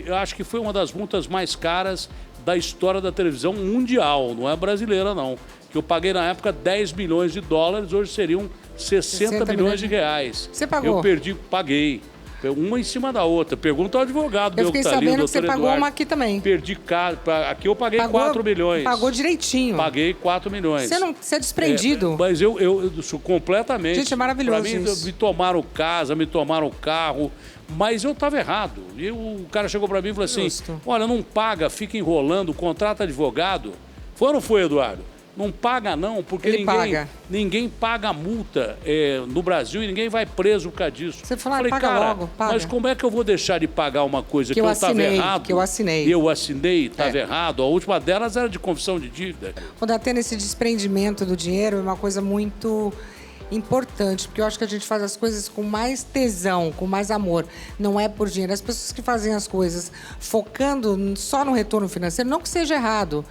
eu acho que foi uma das multas mais caras da história da televisão mundial, não é brasileira não. Que eu paguei na época 10 milhões de dólares, hoje seriam 60 milhões de reais. Você pagou? Eu paguei. Uma em cima da outra. Pergunta ao advogado eu meu que fiquei tá ali, sabendo o que você doutor pagou Eduardo. uma aqui também. Perdi caro. Aqui eu paguei 4 milhões. Pagou direitinho. Paguei 4 milhões. Você é desprendido. Mas eu sou completamente... Gente, é maravilhoso pra mim, isso. me tomaram casa, me tomaram carro, mas eu estava errado. E o cara chegou para mim e falou assim, olha, não paga, fica enrolando, contrata advogado. Foi ou não foi, Eduardo? Não paga não, porque ninguém paga multa no Brasil e ninguém vai preso por causa disso. Você falou, paga cara, logo, paga. Mas como é que eu vou deixar de pagar uma coisa que eu estava errado? Que eu assinei. Eu assinei, estava errado. A última delas era de confissão de dívida. Quando tendo esse desprendimento do dinheiro é uma coisa muito importante, porque eu acho que a gente faz as coisas com mais tesão, com mais amor. Não é por dinheiro. As pessoas que fazem as coisas focando só no retorno financeiro, não que seja errado,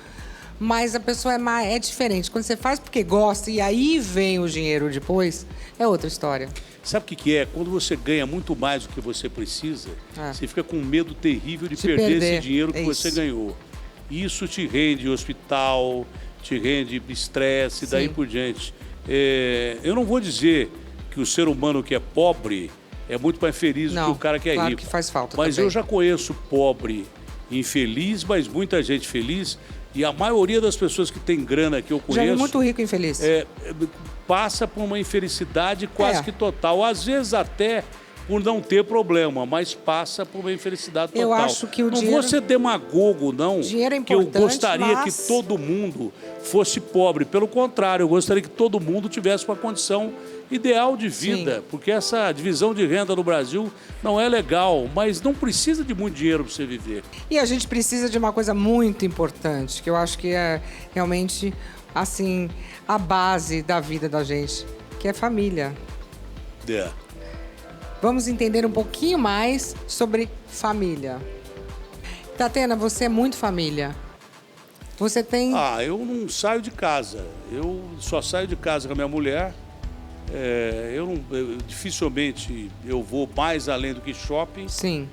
mas a pessoa é diferente. Quando você faz porque gosta e aí vem o dinheiro depois, é outra história. Sabe o que é? Quando você ganha muito mais do que você precisa, você fica com um medo terrível de perder esse dinheiro que você ganhou. Isso te rende hospital, te rende estresse e daí por diante. Eu não vou dizer que o ser humano que é pobre é muito mais feliz do que o cara que é rico. Que faz falta mas também. Eu já conheço pobre infeliz, mas muita gente feliz. E a maioria das pessoas que tem grana que eu conheço... Já é muito rico e infeliz. Passa por uma infelicidade quase que total. Às vezes até por não ter problema, mas passa por uma infelicidade total. Eu acho que o dinheiro... Não vou ser demagogo, não. Dinheiro é importante, que eu gostaria mas... que todo mundo fosse pobre. Pelo contrário, eu gostaria que todo mundo tivesse uma condição ideal de vida, porque essa divisão de renda no Brasil não é legal, mas não precisa de muito dinheiro para você viver. E a gente precisa de uma coisa muito importante, que eu acho que é realmente, assim, a base da vida da gente, que é família. Vamos entender um pouquinho mais sobre família. Tatena, você é muito família. Você tem... Eu não saio de casa. Eu só saio de casa com a minha mulher. Dificilmente eu vou mais além do que shopping. Sim.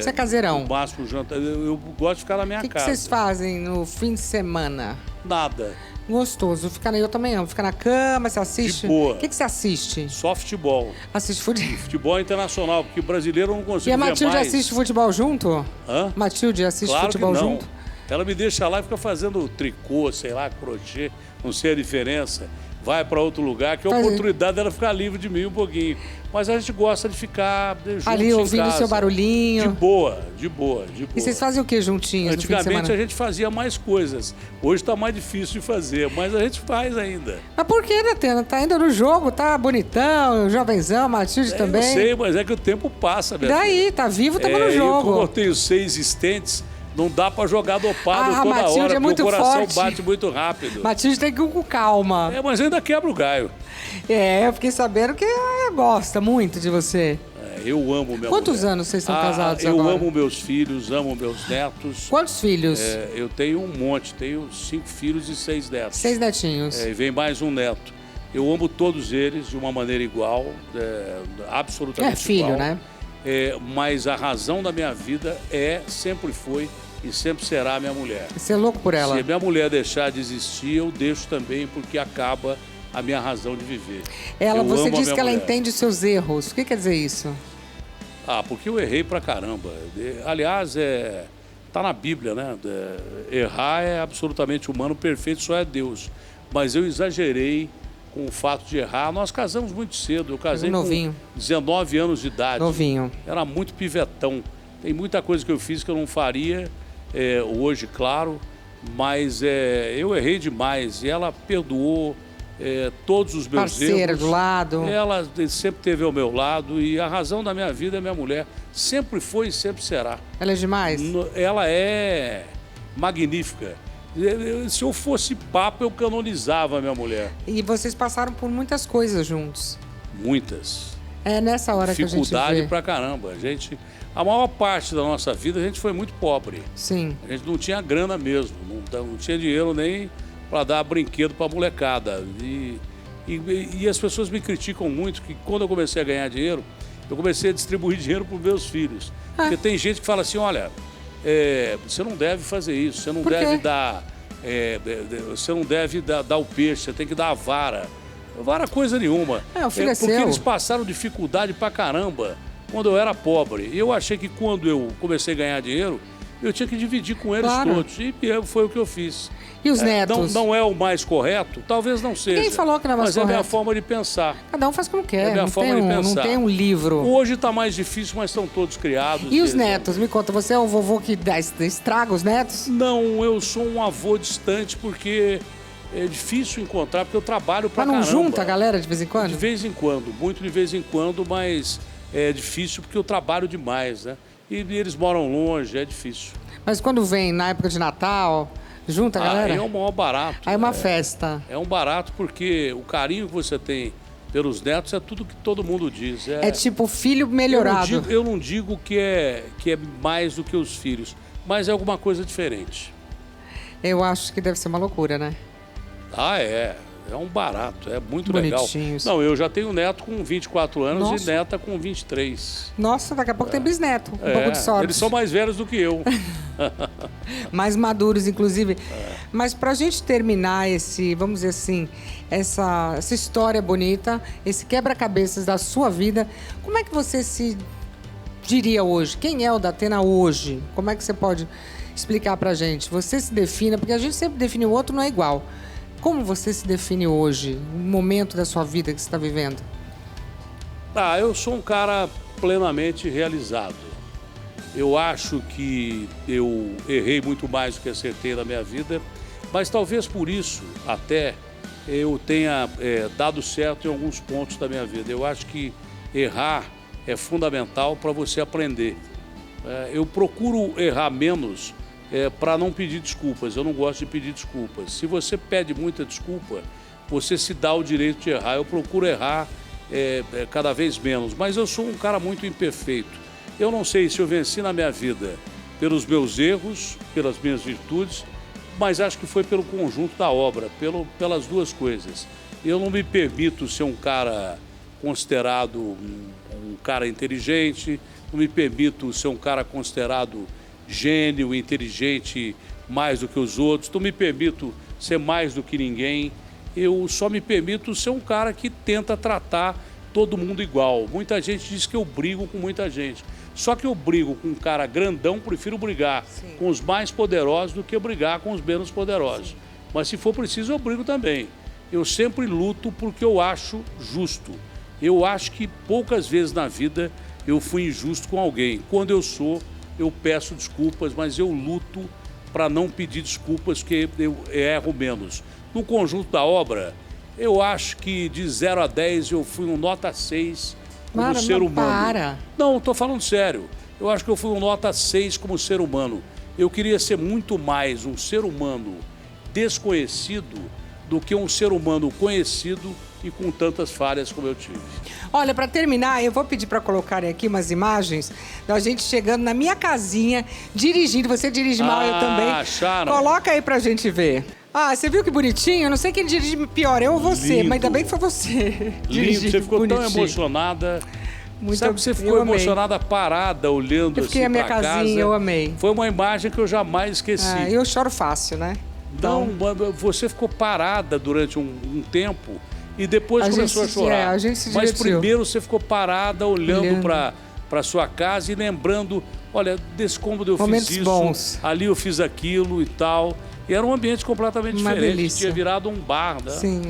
Você é caseirão? No máximo jantar. Eu gosto de ficar na minha casa. O que vocês fazem no fim de semana? Nada. Gostoso. Eu também amo. Fica na cama, você assiste. De boa. O que você assiste? Só futebol. Assiste futebol. Futebol internacional, porque o brasileiro não consegue E a ver Matilde mais. assiste futebol junto? Hã? Matilde assiste Claro futebol que não. junto? Ela me deixa lá e fica fazendo tricô, sei lá, crochê, não sei a diferença. Vai para outro lugar, que é a oportunidade dela ficar livre de mim um pouquinho. Mas a gente gosta de ficar juntos ali ouvindo o seu barulhinho. De boa, de boa, de boa. E vocês fazem o que juntinhos no fim de Antigamente semana? a gente fazia mais coisas. Hoje está mais difícil de fazer, mas a gente faz ainda. Mas por que, Datena? Tá ainda no jogo, tá bonitão, jovenzão, Matilde também. Eu sei, mas é que o tempo passa, E daí, tá vivo, estamos no E jogo. como eu tenho 6 estentes, não dá pra jogar dopado A toda Matilde hora, é muito porque o coração forte. bate muito rápido. Matilde tem que ir com calma. Mas ainda quebra o galho. Eu fiquei sabendo que ela gosta muito de você. Eu amo minha Quantos mulher. anos vocês são casados eu agora? amo meus filhos, amo meus netos. Quantos filhos? Eu tenho um monte, tenho 5 filhos e 6 netos. 6 netinhos. E vem mais um neto. Eu amo todos eles de uma maneira igual, absolutamente filho, igual. né? Mas a razão da minha vida sempre foi e sempre será a minha mulher. Você é louco por ela? Se a minha mulher deixar de existir, eu deixo também, porque acaba a minha razão de viver. Você disse que ela mulher. entende os seus erros. O que quer dizer isso? Porque eu errei pra caramba. Aliás, tá na Bíblia, né? Errar é absolutamente humano, perfeito só é Deus. Mas eu exagerei com o fato de errar. Nós casamos muito cedo. Eu casei novinho. com 19 anos de idade. Novinho. Era muito pivetão. Tem muita coisa que eu fiz que eu não faria hoje, claro. Mas eu errei demais. E ela perdoou todos os meus erros. Parceira do lado. Ela sempre esteve ao meu lado. E a razão da minha vida é minha mulher. Sempre foi e sempre será. Ela é demais? Ela é magnífica. Se eu fosse papa, eu canonizava a minha mulher. E vocês passaram por muitas coisas juntos. Muitas. É nessa hora que a gente Dificuldade vê. pra caramba. A maior parte da nossa vida, a gente foi muito pobre. Sim. A gente não tinha grana mesmo. Não tinha dinheiro nem para dar brinquedo pra molecada. E as pessoas me criticam muito que quando eu comecei a ganhar dinheiro, eu comecei a distribuir dinheiro pros meus filhos. Porque tem gente que fala assim, olha... você não deve fazer isso, você não deve dar. Você não deve dar o peixe, você tem que dar a vara. Vara coisa nenhuma. O filho é porque seu. eles passaram dificuldade pra caramba quando eu era pobre. E eu achei que quando eu comecei a ganhar dinheiro, eu tinha que dividir com eles todos. E foi o que eu fiz. E os netos? Não é o mais correto? Talvez não seja. Quem falou que não é mais mas é a minha correto? forma de pensar. Cada um faz como quer. É a minha não, forma tem de pensar. não tem um livro. Hoje está mais difícil, mas estão todos criados. E os netos? Me conta, você é o vovô que estraga os netos? Não, eu sou um avô distante porque é difícil encontrar, porque eu trabalho pra Mas não caramba. junta a galera de vez em quando? De vez em quando, muito de vez em quando, mas é difícil porque eu trabalho demais, né? E eles moram longe, é difícil. Mas quando vem na época de Natal, junta a galera? Aí é o maior barato. Aí é uma festa. É um barato porque o carinho que você tem pelos netos é tudo que todo mundo diz. É tipo filho melhorado. Eu não digo que é mais do que os filhos, mas é alguma coisa diferente. Eu acho que deve ser uma loucura, né? É um barato, é muito Bonitinhos. legal. Não, eu já tenho neto com 24 anos Nossa. e neta com 23. Nossa, daqui a pouco tem bisneto. Um pouco de sorte. Eles são mais velhos do que eu. Mais maduros, inclusive. Mas pra gente terminar esse, vamos dizer assim, essa história bonita, esse quebra-cabeças da sua vida, como é que você se diria hoje? Quem é o Datena hoje? Como é que você pode explicar pra gente? Você se defina, porque a gente sempre define o outro, não é igual. Como você se define hoje, o momento da sua vida que você está vivendo? Eu sou um cara plenamente realizado. Eu acho que eu errei muito mais do que acertei na minha vida, mas talvez por isso até eu tenha dado certo em alguns pontos da minha vida. Eu acho que errar é fundamental para você aprender. Eu procuro errar menos para não pedir desculpas. Eu não gosto de pedir desculpas. Se você pede muita desculpa, você se dá o direito de errar. Eu procuro errar cada vez menos, mas eu sou um cara muito imperfeito. Eu não sei se eu venci na minha vida pelos meus erros, pelas minhas virtudes, mas acho que foi pelo conjunto da obra, pelas duas coisas. Eu não me permito ser um cara considerado um cara inteligente, não me permito ser um cara considerado gênio, inteligente mais do que os outros, não me permito ser mais do que ninguém. Eu só me permito ser um cara que tenta tratar todo mundo igual. Muita gente diz que eu brigo com muita gente. Só que eu brigo com um cara grandão, prefiro brigar com os mais poderosos do que brigar com os menos poderosos. Mas se for preciso, eu brigo também. Eu sempre luto porque eu acho justo. Eu acho que poucas vezes na vida eu fui injusto com alguém. Quando eu sou, eu peço desculpas, mas eu luto para não pedir desculpas, porque eu erro menos. No conjunto da obra, eu acho que de 0 a 10 eu fui um nota 6 como ser humano. Não, estou falando sério. Eu acho que eu fui um nota 6 como ser humano. Eu queria ser muito mais um ser humano desconhecido do que um ser humano conhecido e com tantas falhas como eu tive. Olha, para terminar, eu vou pedir para colocarem aqui umas imagens da gente chegando na minha casinha, dirigindo. Você dirige mal, eu também. Acharam? Coloca aí pra gente ver. Ah, você viu que bonitinho? Eu não sei quem dirige pior, eu ou você, Lindo. mas ainda bem que foi você. Lindo, você ficou tão emocionada. Sabe que você ficou emocionada parada, olhando assim a minha pra casinha, casa. eu amei. Foi uma imagem que eu jamais esqueci. Ah, eu choro fácil, né? Então, você ficou parada durante um tempo e depois começou a chorar. A gente se Mas divertiu. primeiro você ficou parada, olhando para sua casa e lembrando, olha, desse cômodo eu Momentos fiz isso, bons. ali eu fiz aquilo e tal. E era um ambiente completamente diferente, delícia. tinha virado um bar, né? Sim,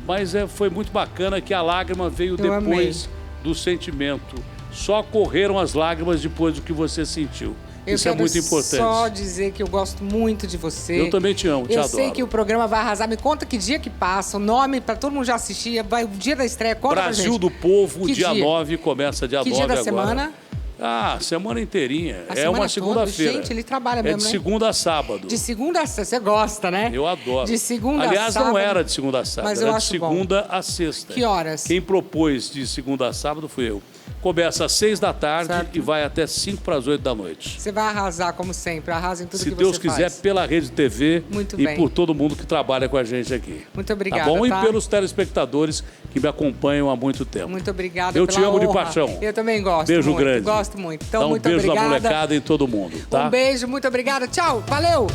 Mas foi muito bacana que a lágrima veio depois do sentimento. Só correram as lágrimas depois do que você sentiu. Isso é muito importante. Só dizer que eu gosto muito de você. Eu também te amo, te adoro. Eu sei que o programa vai arrasar. Me conta que dia que passa, o nome para todo mundo já assistir. Vai o dia da estreia. Conta pra gente. Brasil do Povo, Que dia dia? 9, começa dia 9 Que dia da agora. semana? Ah, semana inteirinha. A É semana uma segunda-feira. toda? Gente, ele trabalha mesmo, de né? segunda a sábado. De segunda a sexta. Você gosta, né? Eu adoro. De segunda a Aliás, sábado. não era de segunda a sábado, Mas eu era de acho segunda a sexta. Que horas? Quem propôs de segunda a sábado fui eu. Começa às 6 da tarde e vai até 5 para as 8 da noite. Você vai arrasar, como sempre. Arrasa em tudo Se que você Deus quiser, faz. pela Rede TV Muito e bem. por todo mundo que trabalha com a gente aqui. Muito obrigada, Tá bom? tá? E pelos telespectadores que me acompanham há muito tempo. Muito obrigada Eu pela te amo de honra. paixão. Eu também gosto Beijo muito. grande. Gosto muito. Então, Dá um muito beijo obrigada. na molecada e em todo mundo, tá? Um beijo, muito obrigada. Tchau, valeu!